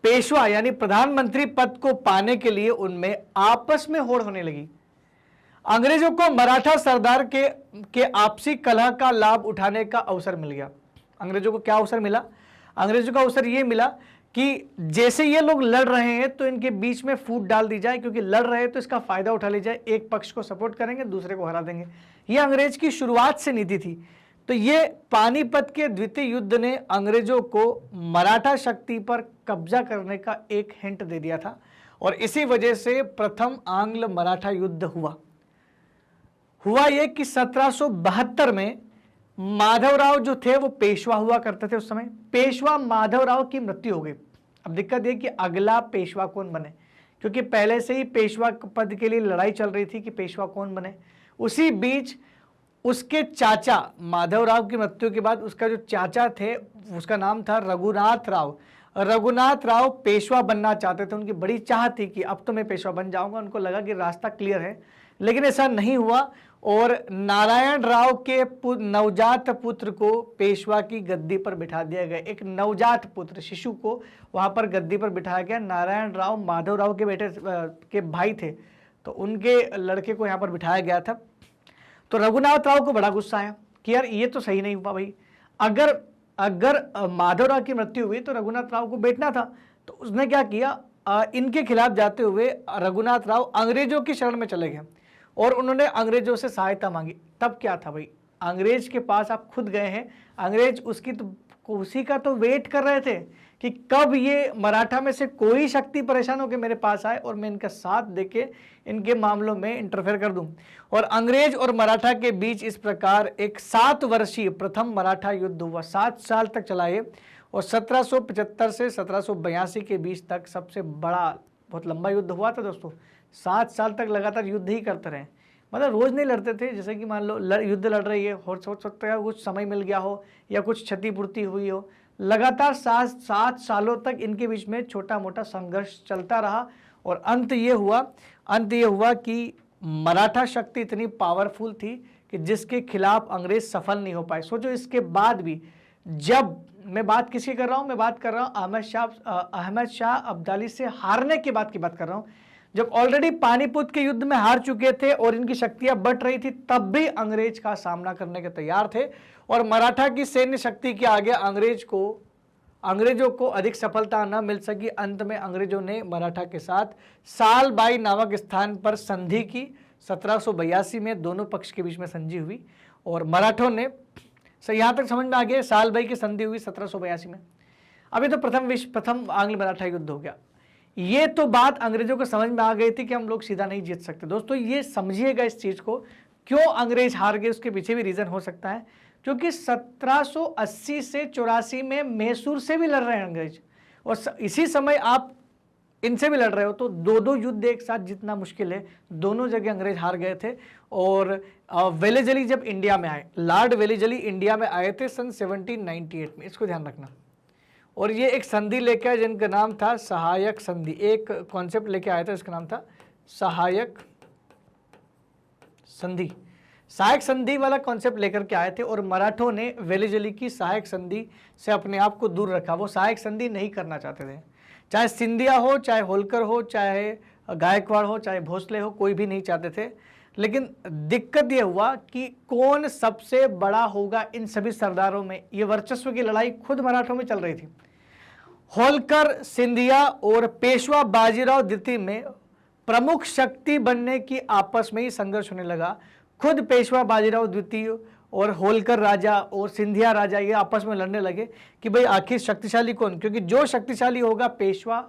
Speaker 1: पेशवा यानी प्रधानमंत्री पद को पाने के लिए उनमें आपस में होड़ होने लगी। अंग्रेजों को मराठा सरदार के आपसी कलह का लाभ उठाने का अवसर मिल गया। अंग्रेजों को क्या अवसर मिला? अंग्रेजों का अवसर यह मिला कि जैसे ये लोग लड़ रहे हैं तो इनके बीच में फूट डाल दी जाए, क्योंकि लड़ रहे हैं तो इसका फायदा उठा ली जाए, एक पक्ष को सपोर्ट करेंगे, दूसरे को हरा देंगे। यह अंग्रेज की शुरुआत से नीति थी। तो ये पानीपत के द्वितीय युद्ध ने अंग्रेजों को मराठा शक्ति पर कब्जा करने का एक हिंट दे दिया था और इसी वजह से प्रथम आंग्ल मराठा युद्ध हुआ यह कि 1772 में माधवराव जो थे वो पेशवा हुआ करते थे। उस समय पेशवा माधवराव की मृत्यु हो गई। अब दिक्कत यह कि अगला पेशवा कौन बने, क्योंकि पहले से ही पेशवा पद के लिए लड़ाई चल रही थी कि पेशवा कौन बने। उसी बीच उसके चाचा माधवराव की मृत्यु के बाद उसका जो चाचा थे उसका नाम था रघुनाथ राव। रघुनाथ राव पेशवा बनना चाहते थे, उनकी बड़ी चाह थी कि अब तो मैं पेशवा बन जाऊंगा। उनको लगा कि रास्ता क्लियर है, लेकिन ऐसा नहीं हुआ और नारायण राव के नवजात पुत्र को पेशवा की गद्दी पर बिठा दिया गया। एक नवजात पुत्र शिशु को वहां पर गद्दी पर बिठाया गया। नारायण राव माधवराव के बेटे के भाई थे, तो उनके लड़के को यहाँ पर बिठाया गया था। तो रघुनाथ राव को बड़ा गुस्सा आया कि यार ये तो सही नहीं हुआ भाई, अगर माधवराव की मृत्यु हुई तो रघुनाथ राव को बैठना था। तो उसने क्या किया, इनके खिलाफ जाते हुए रघुनाथ राव अंग्रेजों की शरण में चले गए और उन्होंने अंग्रेजों से सहायता मांगी। तब क्या था भाई, अंग्रेज के पास आप खुद गए हैं, अंग्रेज उसी का तो वेट कर रहे थे कि कब ये मराठा में से कोई शक्ति परेशान होकर मेरे पास आए और मैं इनका साथ देके इनके मामलों में इंटरफेयर कर दूं। और अंग्रेज और मराठा के बीच इस प्रकार एक 7 वर्षीय प्रथम मराठा युद्ध हुआ। 7 साल तक चला ये और 1775 से 1782 के बीच तक सबसे बड़ा, बहुत लंबा युद्ध हुआ था दोस्तों। 7 साल तक लगातार युद्ध ही करते रहे, मतलब रोज नहीं लड़ते थे। जैसे कि मान लो युद्ध लड़ रही है, हो सकता है कुछ समय मिल गया हो या कुछ क्षतिपूर्ति हुई हो, लगातार 7 सालों तक इनके बीच में छोटा मोटा संघर्ष चलता रहा और अंत ये हुआ कि मराठा शक्ति इतनी पावरफुल थी कि जिसके खिलाफ अंग्रेज सफल नहीं हो पाए। सोचो इसके बाद भी, जब मैं बात किसकी कर रहा हूँ, मैं बात कर रहा हूँ अहमद शाह अब्दाली से हारने के बाद की बात कर रहा हूँ। जब ऑलरेडी पानीपत के युद्ध में हार चुके थे और इनकी शक्तियां बढ़ रही थी, तब भी अंग्रेज का सामना करने के तैयार थे और मराठा की सैन्य शक्ति के आगे अंग्रेजों को अधिक सफलता न मिल सकी। अंत में अंग्रेजों ने मराठा के साथ सालबाई नामक स्थान पर संधि की। 1782 में दोनों पक्ष के बीच में संधि हुई और मराठों ने, यहाँ तक समझ में आ गया, सालबाई की संधि हुई 1782 में। अभी तो प्रथम आंग्ल मराठा युद्ध हो गया। ये तो बात अंग्रेजों को समझ में आ गई थी कि हम लोग सीधा नहीं जीत सकते। दोस्तों ये समझिएगा इस चीज को, क्यों अंग्रेज हार गए उसके पीछे भी रीजन हो सकता है, क्योंकि 1780 से 84 में मैसूर से भी लड़ रहे हैं अंग्रेज और इसी समय आप इनसे भी लड़ रहे हो, तो 2 युद्ध एक साथ जीतना मुश्किल है। दोनों जगह अंग्रेज हार गए थे और वेलेजली जब इंडिया में आए, लॉर्ड वेलेजली इंडिया में आए थे सन 1798 में, इसको ध्यान रखना। और ये एक संधि लेके आए जिनका नाम था सहायक संधि, एक कॉन्सेप्ट लेके आया था, इसका नाम था सहायक संधि। सहायक संधि वाला कॉन्सेप्ट लेकर के आए थे और मराठों ने वेलेजली की सहायक संधि से अपने आप को दूर रखा। वो सहायक संधि नहीं करना चाहते थे, चाहे सिंधिया हो, चाहे होलकर हो, चाहे गायकवाड़ हो, चाहे भोसले हो, कोई भी नहीं चाहते थे। लेकिन दिक्कत ये हुआ कि कौन सबसे बड़ा होगा इन सभी सरदारों में, ये वर्चस्व की लड़ाई खुद मराठों में चल रही थी। होलकर, सिंधिया और पेशवा बाजीराव द्वितीय में प्रमुख शक्ति बनने की आपस में ही संघर्ष होने लगा। खुद पेशवा बाजीराव द्वितीय और होलकर राजा और सिंधिया राजा ये आपस में लड़ने लगे कि भाई आखिर शक्तिशाली कौन, क्योंकि जो शक्तिशाली होगा पेशवा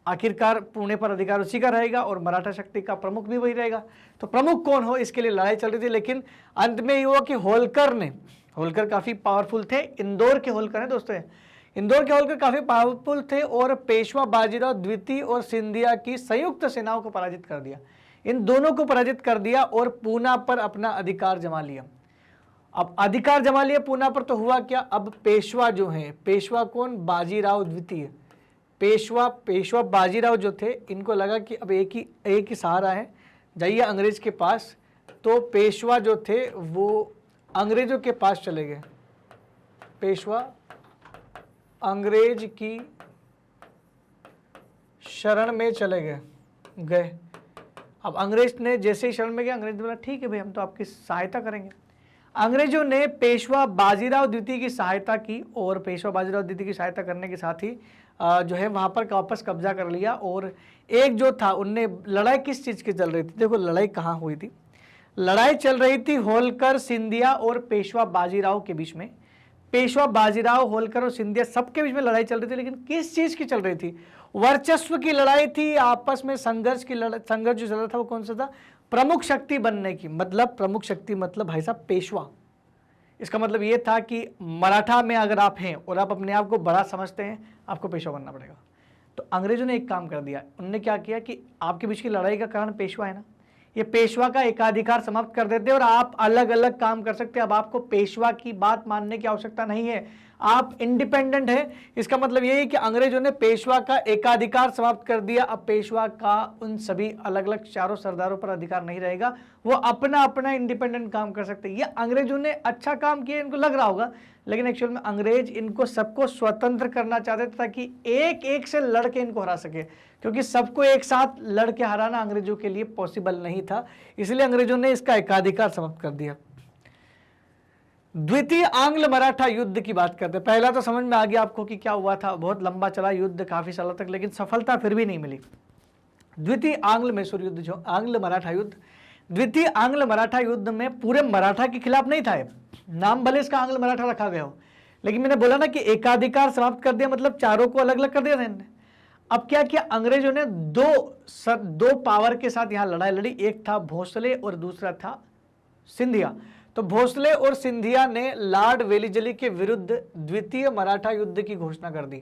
Speaker 1: आखिरकार पुणे पर अधिकार उसी का रहेगा और मराठा शक्ति का प्रमुख भी वही रहेगा। तो प्रमुख कौन हो, इसके लिए लड़ाई चल रही थी। लेकिन अंत में ये हुआ कि होलकर काफी पावरफुल थे, इंदौर के होलकर है दोस्तों, इंदौर के होलकर काफी पावरफुल थे और पेशवा बाजीराव द्वितीय और सिंधिया की संयुक्त सेनाओं को पराजित कर दिया। इन दोनों को पराजित कर दिया और पूना पर अपना अधिकार जमा लिया। अब अधिकार जमा लिया पूना पर, तो हुआ क्या, अब पेशवा जो हैं, पेशवा कौन, बाजीराव द्वितीय, पेशवा बाजीराव जो थे, इनको लगा कि अब एक ही सहारा है, जाइए अंग्रेज के पास। तो पेशवा जो थे वो अंग्रेजों के पास चले गए। पेशवा अंग्रेज की शरण में चले गए। अब अंग्रेज ने जैसे ही शरण में गए, अंग्रेज ने बोला ठीक है भाई, हम तो आपकी सहायता करेंगे। अंग्रेजों ने पेशवा बाजीराव द्वितीय की सहायता की और पेशवा बाजीराव द्वितीय की सहायता करने के साथ ही जो है वहां पर वापस कब्जा कर लिया। और एक जो था उनने लड़ाई किस चीज की चल रही थी, देखो लड़ाई कहाँ हुई थी। लड़ाई चल रही थी होलकर, सिंधिया और पेशवा बाजीराव के बीच में। पेशवा बाजीराव, होलकर और सिंधिया सबके बीच में लड़ाई चल रही थी, लेकिन किस चीज की चल रही थी? वर्चस्व की लड़ाई थी, आपस में संघर्ष जो चल रहा था वो कौन सा था? प्रमुख शक्ति बनने की। मतलब प्रमुख शक्ति मतलब भाई साहब पेशवा। इसका मतलब ये था कि मराठा में अगर आप हैं और आप अपने आप को बड़ा समझते हैं, आपको पेशवा बनना पड़ेगा। तो अंग्रेजों ने एक काम कर दिया, उन्होंने क्या किया कि आपके बीच की लड़ाई का कारण पेशवा है ना, ये पेशवा का एकाधिकार समाप्त कर देते और आप अलग अलग काम कर सकते हैं। अब आपको पेशवा की बात मानने की आवश्यकता नहीं है, आप इंडिपेंडेंट है। इसका मतलब यही है कि अंग्रेजों ने पेशवा का एकाधिकार समाप्त कर दिया। अब पेशवा का उन सभी अलग अलग चारों सरदारों पर अधिकार नहीं रहेगा, वो अपना अपना इंडिपेंडेंट काम कर सकते हैं। ये अंग्रेजों ने अच्छा काम किया, इनको लग रहा होगा, लेकिन एक्चुअल में अंग्रेज इनको सबको स्वतंत्र करना चाहते थे ताकि एक एक से लड़के इनको हरा सके, क्योंकि सबको एक साथ लड़के हराना अंग्रेजों के लिए पॉसिबल नहीं था। इसलिए अंग्रेजों ने इसका एकाधिकार समाप्त कर दिया। द्वितीय आंग्ल मराठा युद्ध की बात करते हैं। पहला तो समझ में आ गया आपको कि क्या हुआ था, बहुत लंबा चला युद्ध, काफी सालों तक, लेकिन सफलता फिर भी नहीं मिली। द्वितीय आंग्ल मैसूर युद्ध, जो आंग्ल मराठा युद्ध, द्वितीय आंग्ल मराठा युद्ध में पूरे मराठा के खिलाफ नहीं था। नाम भले इसका आंग्ल मराठा रखा गया हो, लेकिन मैंने बोला ना कि एकाधिकार समाप्त कर दिया, मतलब चारों को अलग अलग कर दिया था इन्होंने। अब क्या किया अंग्रेजों ने, दो पावर के साथ यहां लड़ाई लड़ी, एक था भोसले और दूसरा था सिंधिया। तो भोसले और सिंधिया ने लॉर्ड वेलिजली के विरुद्ध द्वितीय मराठा युद्ध की घोषणा कर दी।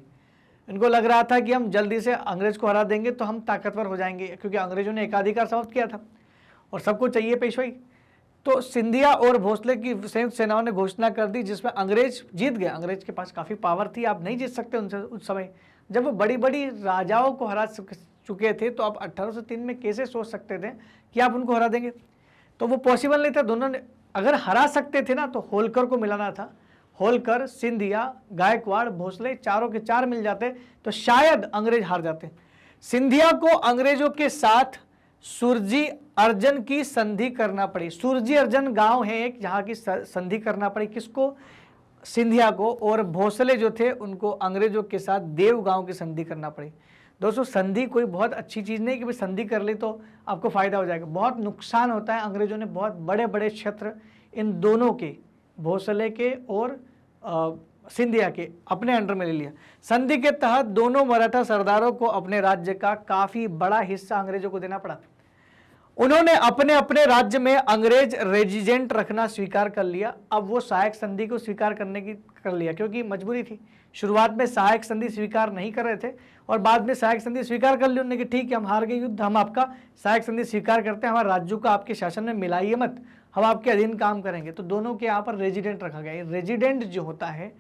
Speaker 1: इनको लग रहा था कि हम जल्दी से अंग्रेज को हरा देंगे तो हम ताकतवर हो जाएंगे, क्योंकि अंग्रेजों ने एकाधिकार समाप्त किया था और सबको चाहिए पेशवाई। तो सिंधिया और भोसले की संयुक्त सेनाओं ने घोषणा कर दी, जिसमें अंग्रेज जीत गए। अंग्रेज के पास काफी पावर थी, आप नहीं जीत सकते उनसे। उस समय जब वो बड़ी बड़ी राजाओं को हरा चुके थे, तो आप 1803 में कैसे सोच सकते थे कि आप उनको हरा देंगे? तो वो पॉसिबल नहीं था। दोनों ने अगर हरा सकते थे ना तो होलकर को मिलाना था। होलकर, सिंधिया, गायकवाड़, भोसले, चारों के चार मिल जाते तो शायद अंग्रेज हार जाते। सिंधिया को अंग्रेजों के साथ सुरजी अर्जन की संधि करना पड़ी। सुरजी अर्जन गांव है एक, जहां की संधि करना पड़ी किसको? सिंधिया को। और भोसले जो थे उनको अंग्रेजों के साथ देव गांव की संधि करना पड़ी। दोस्तों संधि कोई बहुत अच्छी चीज नहीं कि भाई संधि कर ली तो आपको फायदा हो जाएगा, बहुत नुकसान होता है। अंग्रेजों ने बहुत बड़े बड़े क्षेत्र इन दोनों के, भोसले के और सिंधिया के, अपने अंडर में ले लिया। संधि के तहत दोनों मराठा सरदारों को अपने राज्य का काफी बड़ा हिस्सा अंग्रेजों को देना पड़ा। उन्होंने अपने अपने राज्य में अंग्रेज रेजिडेंट रखना स्वीकार कर लिया। अब वो सहायक संधि को स्वीकार करने की कर लिया, क्योंकि मजबूरी थी। शुरुआत में सहायक संधि स्वीकार नहीं कर रहे थे और बाद में सहायक संधि स्वीकार कर ली। उन्होंने कि ठीक है, हम हार गए युद्ध, हम आपका सहायक संधि स्वीकार करते हैं, हमारे राज्यों को आपके शासन में मिलाइए मत, हम आपके अधीन काम करेंगे। तो दोनों के यहाँ पर रेजिडेंट रखा गया। रेजिडेंट जो होता है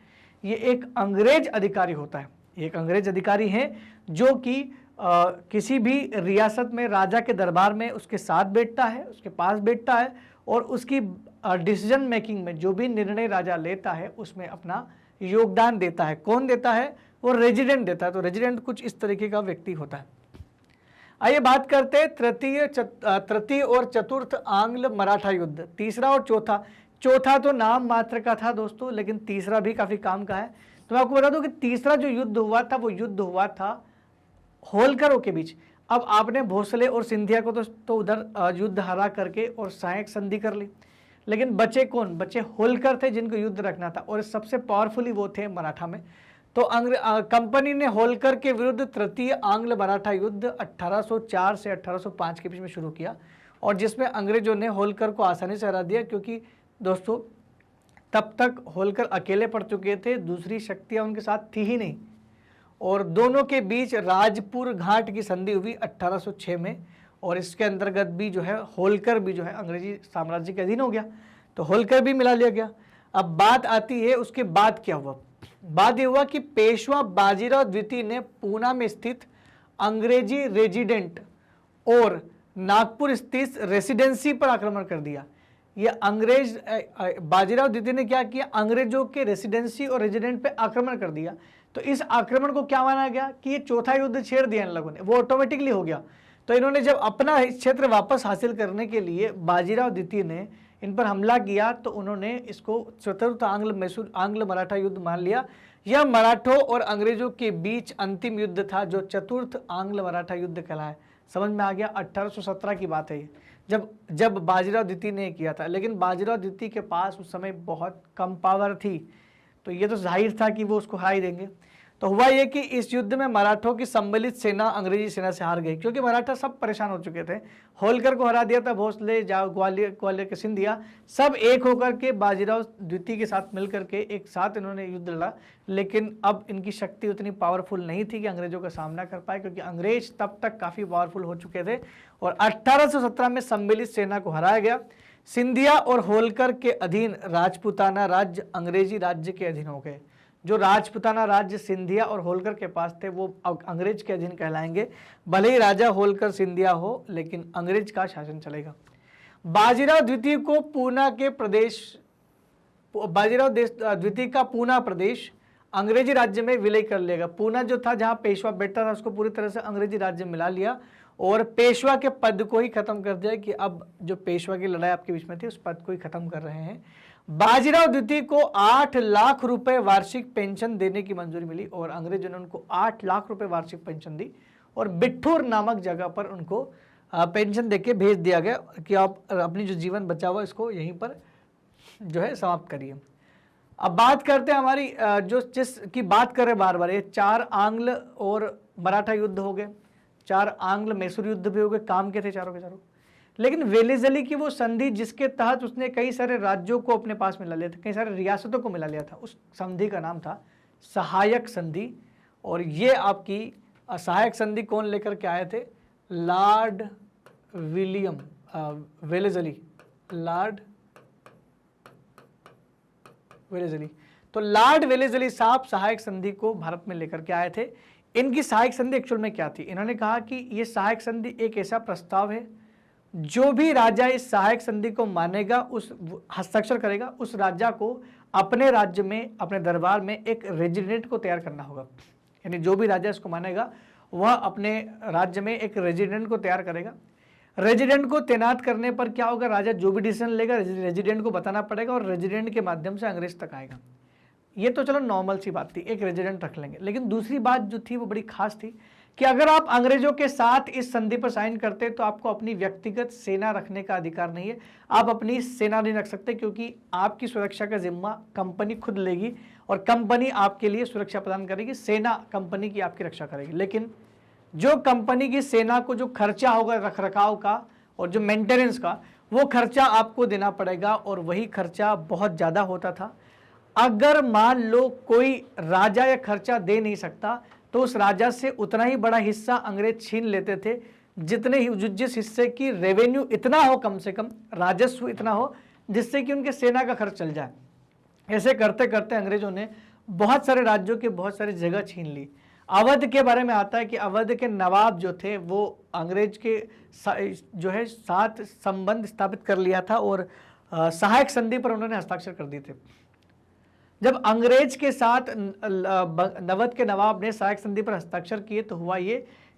Speaker 1: ये एक अंग्रेज अधिकारी होता है। एक अंग्रेज अधिकारी है जो कि किसी भी रियासत में राजा के दरबार में उसके साथ बैठता है, उसके पास बैठता है और उसकी डिसीजन मेकिंग में जो भी निर्णय राजा लेता है उसमें अपना योगदान देता है। कौन देता है? वो रेजिडेंट देता है। तो रेजिडेंट कुछ इस तरीके का व्यक्ति होता है। आइए बात करते हैं तृतीय और चतुर्थ आंग्ल मराठा युद्ध, तीसरा और चौथा। चौथा तो नाम मात्र का था दोस्तों, लेकिन तीसरा भी काफी काम का है। तो मैं आपको बता दूं कि तीसरा जो युद्ध हुआ था वो युद्ध हुआ था होलकरों के बीच। अब आपने भोसले और सिंधिया को तो उधर युद्ध हरा करके और सहायक संधि कर ली, लेकिन बचे कौन? बचे होलकर थे जिनको युद्ध रखना था, और सबसे पावरफुली वो थे मराठा में। तो कंपनी ने होलकर के विरुद्ध तृतीय आंग्ल मराठा युद्ध 1804 से 1805 के बीच में शुरू किया, और जिसमें अंग्रेजों ने होलकर को आसानी से हरा दिया, क्योंकि दोस्तों तब तक होलकर अकेले पड़ चुके थे, दूसरी शक्तियां उनके साथ थी ही नहीं। और दोनों के बीच राजपुर घाट की संधि हुई 1806 में, और इसके अंतर्गत भी जो है होलकर भी जो है अंग्रेजी साम्राज्य के अधीन हो गया। तो होलकर भी मिला लिया गया। अब बात आती है उसके बाद क्या हुआ। बात यह हुआ कि पेशवा बाजीराव द्वितीय ने पूना में स्थित अंग्रेजी रेजिडेंट और नागपुर स्थित रेसिडेंसी पर आक्रमण कर दिया। ये अंग्रेज बाजीराव द्वितीय ने क्या किया, अंग्रेजों के रेसिडेंसी और रेजिडेंट पे आक्रमण कर दिया। तो इस आक्रमण को क्या माना गया कि ये चौथा युद्ध छेड़ दिया इन लोगों ने, वो ऑटोमेटिकली हो गया। तो इन्होंने जब अपना क्षेत्र वापस हासिल करने के लिए बाजीराव द्वितीय ने इन पर हमला किया तो उन्होंने इसको चतुर्थ आंग्ल मराठा युद्ध मान लिया। यह मराठों और अंग्रेजों के बीच अंतिम युद्ध था जो चतुर्थ आंग्ल मराठा युद्ध कहलाया। समझ में आ गया? 1817 की बात है ये, जब बाजीराव द्वितीय ने किया था। लेकिन बाजीराव द्वितीय के पास उस समय बहुत कम पावर थी, तो ये तो जाहिर था कि वो उसको हरा ही देंगे। तो हुआ ये कि इस युद्ध में मराठों की सम्मिलित सेना अंग्रेजी सेना से हार गई, क्योंकि मराठा सब परेशान हो चुके थे। होलकर को हरा दिया था, भोसले, ग्वालियर के सिंधिया, सब एक होकर के बाजीराव द्वितीय के साथ मिलकर के एक साथ इन्होंने युद्ध लड़ा। लेकिन अब इनकी शक्ति उतनी पावरफुल नहीं थी कि अंग्रेजों का सामना कर पाए, क्योंकि अंग्रेज तब तक काफ़ी पावरफुल हो चुके थे। और 1817 में सम्मिलित सेना को हराया गया। सिंधिया और होलकर के अधीन राजपूताना राज्य अंग्रेजी राज्य के अधीन हो गए। जो राजपूताना राज्य सिंधिया और होलकर के पास थे वो अंग्रेज के अधीन कहलाएंगे। भले ही राजा होलकर सिंधिया हो, लेकिन अंग्रेज का शासन चलेगा। बाजीराव द्वितीय को बाजीराव द्वितीय का पूना प्रदेश अंग्रेजी राज्य में विलय कर लेगा। पूना जो था, जहां पेशवा बैठता था, उसको पूरी तरह से अंग्रेजी राज्य में मिला लिया और पेशवा के पद को ही खत्म कर दिया कि अब जो पेशवा की लड़ाई आपके बीच में थी उस पद को ही खत्म कर रहे हैं। बाजीराव द्वितीय को 8 लाख रुपए वार्षिक पेंशन देने की मंजूरी मिली और अंग्रेजों ने उनको 8 लाख रुपए वार्षिक पेंशन दी और बिट्ठूर नामक जगह पर उनको पेंशन देके भेज दिया गया कि आप अपनी जो जीवन बचा हुआ इसको यहीं पर जो है समाप्त करिए। अब बात करते हैं हमारी जो जिसकी बात करें बार बार, ये 4 आंग्ल और मराठा युद्ध हो गए, 4 आंग्ल मैसूर युद्ध भी हो गए। काम के थे चारों के चारों। लेकिन वेलेजली की वो संधि जिसके तहत उसने कई सारे राज्यों को अपने पास मिला लिया था, कई सारे रियासतों को मिला लिया था, उस संधि का नाम था सहायक संधि। और ये आपकी सहायक संधि कौन लेकर के आए थे? Lord William Wellesley, Lord Wellesley. तो लॉर्ड वेलेजली साहब सहायक संधि को भारत में लेकर के आए थे। इनकी सहायक संधि एक्चुअल में क्या थी? इन्होंने कहा कि ये सहायक संधि एक ऐसा प्रस्ताव है, जो भी राजा इस सहायक संधि को मानेगा, उस हस्ताक्षर करेगा, उस राजा को अपने राज्य में, अपने दरबार में एक रेजिडेंट को तैयार करना होगा। यानी जो भी राजा इसको मानेगा वह अपने राज्य में एक रेजिडेंट को तैयार करेगा। रेजिडेंट को तैनात करने पर क्या होगा? राजा जो भी डिसीजन लेगा रेजिडेंट को बताना पड़ेगा और रेजिडेंट के माध्यम से अंग्रेज तक आएगा। ये तो चलो नॉर्मल सी बात थी, एक रेजिडेंट रख लेंगे। लेकिन दूसरी बात जो थी वो बड़ी खास थी कि अगर आप अंग्रेजों के साथ इस संधि पर साइन करते तो आपको अपनी व्यक्तिगत सेना रखने का अधिकार नहीं है। आप अपनी सेना नहीं रख सकते, क्योंकि आपकी सुरक्षा का जिम्मा कंपनी खुद लेगी और कंपनी आपके लिए सुरक्षा प्रदान करेगी। सेना कंपनी की आपकी रक्षा करेगी। लेकिन जो कंपनी की सेना को जो खर्चा होगा रख रखाव का और जो मेंटेनेंस का, वो खर्चा आपको देना पड़ेगा और वही खर्चा बहुत ज़्यादा होता था। अगर मान लो कोई राजा या खर्चा दे नहीं सकता तो उस राजा से उतना ही बड़ा हिस्सा अंग्रेज छीन लेते थे जिस हिस्से की रेवेन्यू इतना हो, कम से कम राजस्व इतना हो जिससे कि उनके सेना का खर्च चल जाए। ऐसे करते करते अंग्रेजों ने बहुत सारे राज्यों के बहुत सारी जगह छीन ली। अवध के बारे में आता है कि अवध के नवाब जो थे वो अंग्रेज के जो है साथ संबंध स्थापित कर लिया था और सहायक संधि पर उन्होंने हस्ताक्षर कर दिए थे। जब अंग्रेज के साथ नवद के नवाब ने सहायक संधि पर हस्ताक्षर किए तो हुआ ये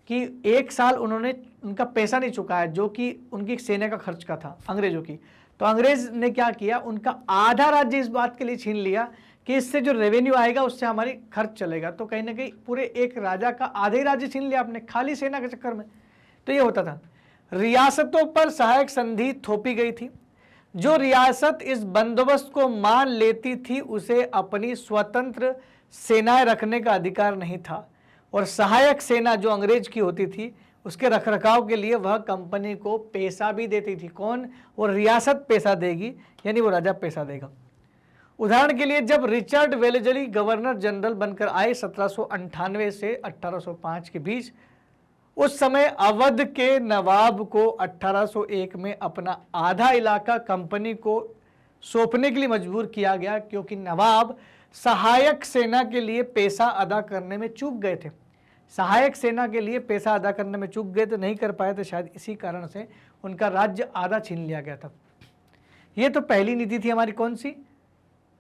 Speaker 1: कि 1 साल उन्होंने उनका पैसा नहीं चुकाया जो कि उनकी सेना का खर्च का था अंग्रेजों की। तो अंग्रेज ने क्या किया, उनका आधा राज्य इस बात के लिए छीन लिया कि इससे जो रेवेन्यू आएगा उससे हमारी खर्च चलेगा। तो कहीं ना कहीं पूरे एक राजा का आधे ही राज्य छीन लिया आपने खाली सेना के चक्कर में। तो ये होता था। रियासतों पर सहायक संधि थोपी गई थी। जो रियासत इस बंदोबस्त को मान लेती थी उसे अपनी स्वतंत्र सेनाएं रखने का अधिकार नहीं था और सहायक सेना जो अंग्रेज की होती थी उसके रखरखाव के लिए वह कंपनी को पैसा भी देती थी। कौन? वो रियासत पैसा देगी, यानी वो राजा पैसा देगा। उदाहरण के लिए जब रिचर्ड वेलेजली गवर्नर जनरल बनकर आए 1798 से 1805 के बीच, उस समय अवध के नवाब को 1801 में अपना आधा इलाका कंपनी को सौंपने के लिए मजबूर किया गया, क्योंकि नवाब सहायक सेना के लिए पैसा अदा करने में चूक गए थे। सहायक सेना के लिए पैसा अदा करने में चूक गए तो नहीं कर पाए थे, शायद इसी कारण से उनका राज्य आधा छीन लिया गया था। ये तो पहली नीति थी हमारी, कौन सी,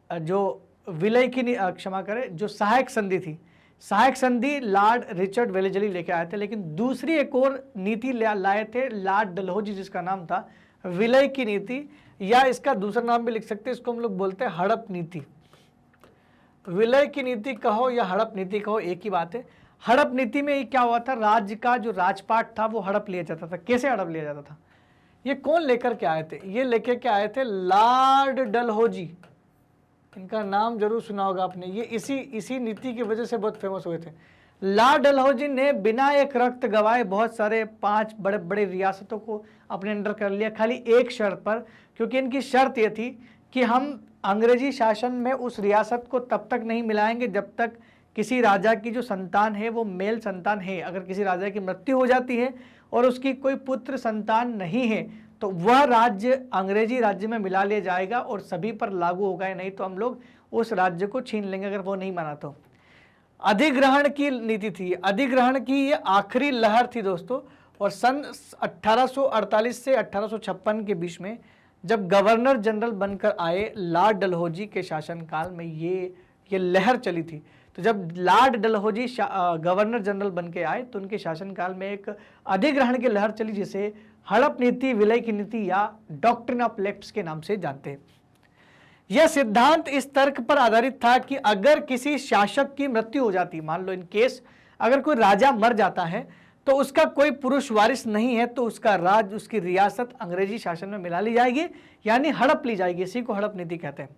Speaker 1: जो विलय की क्षमा करें, जो सहायक संधि थी। सहायक संधि लॉर्ड रिचर्ड वेलेजली लेके आए थे। लेकिन दूसरी एक और नीति लाए थे लॉर्ड डलहौजी, जिसका नाम था विलय की नीति, या इसका दूसरा नाम भी लिख सकते हैं, इसको हम लोग बोलते हैं हड़प नीति। विलय की नीति कहो या हड़प नीति कहो, एक ही बात है। हड़प नीति में क्या हुआ था, राज्य का जो राजपाट था वो हड़प लिया जाता था। कैसे हड़प लिया जाता था, ये कौन लेकर के आए थे, ये लेकर के आए थे लॉर्ड डलहौजी। इनका नाम जरूर सुना होगा आपने, ये इसी नीति की वजह से बहुत फेमस हुए थे। लॉर्ड डलहौजी ने बिना एक रक्त गवाए बहुत सारे 5 बड़े बड़े रियासतों को अपने अंडर कर लिया, खाली एक शर्त पर, क्योंकि इनकी शर्त ये थी कि हम अंग्रेजी शासन में उस रियासत को तब तक नहीं मिलाएंगे जब तक किसी राजा की जो संतान है वो मेल संतान है। अगर किसी राजा की मृत्यु हो जाती है और उसकी कोई पुत्र संतान नहीं है तो वह राज्य अंग्रेजी राज्य में मिला लिया जाएगा और सभी पर लागू होगा, नहीं तो हम लोग उस राज्य को छीन लेंगे अगर वो नहीं माना तो। अधिग्रहण की नीति थी। अधिग्रहण की ये आखिरी लहर थी दोस्तों, और सन 1848 से 1856 के बीच में जब गवर्नर जनरल बनकर आए लॉर्ड डलहौजी के शासनकाल में ये लहर चली थी। तो जब लॉर्ड डलहौजी गवर्नर जनरल बन के आए तो उनके शासनकाल में एक अधिग्रहण की लहर चली, जिसे हड़प नीति, विलय की नीति या डॉक्ट्रिन ऑफ लेफ्ट्स के नाम से जानते हैं। यह सिद्धांत इस तर्क पर आधारित था कि अगर किसी शासक की मृत्यु हो जाती, मान लो इन केस अगर कोई राजा मर जाता है तो उसका कोई पुरुष वारिस नहीं है, तो उसका राज, उसकी रियासत अंग्रेजी शासन में मिला ली जाएगी, यानी हड़प ली जाएगी। इसी को हड़प नीति कहते हैं।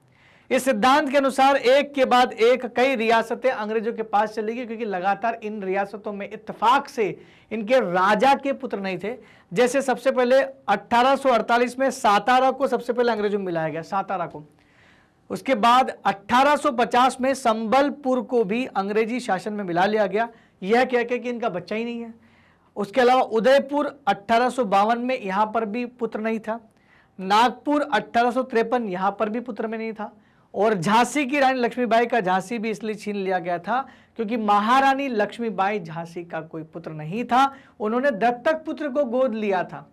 Speaker 1: इस सिद्धांत के अनुसार एक के बाद एक कई रियासतें अंग्रेजों के पास चली गई, क्योंकि लगातार इन रियासतों में इत्तेफाक से इनके राजा के पुत्र नहीं थे। जैसे सबसे पहले 1848 में सातारा को सबसे पहले अंग्रेजों में मिलाया गया, सातारा को। उसके बाद 1850 में संबलपुर को भी अंग्रेजी शासन में मिला लिया गया, यह कह के कि इनका बच्चा ही नहीं है। उसके अलावा उदयपुर 1852 में यहाँ पर भी पुत्र नहीं था। नागपुर 1853 यहाँ पर भी पुत्र में नहीं था। और झांसी की रानी लक्ष्मीबाई का झांसी भी इसलिए छीन लिया गया था क्योंकि महारानी लक्ष्मीबाई झांसी का कोई पुत्र नहीं था, उन्होंने दत्तक पुत्र को गोद लिया था,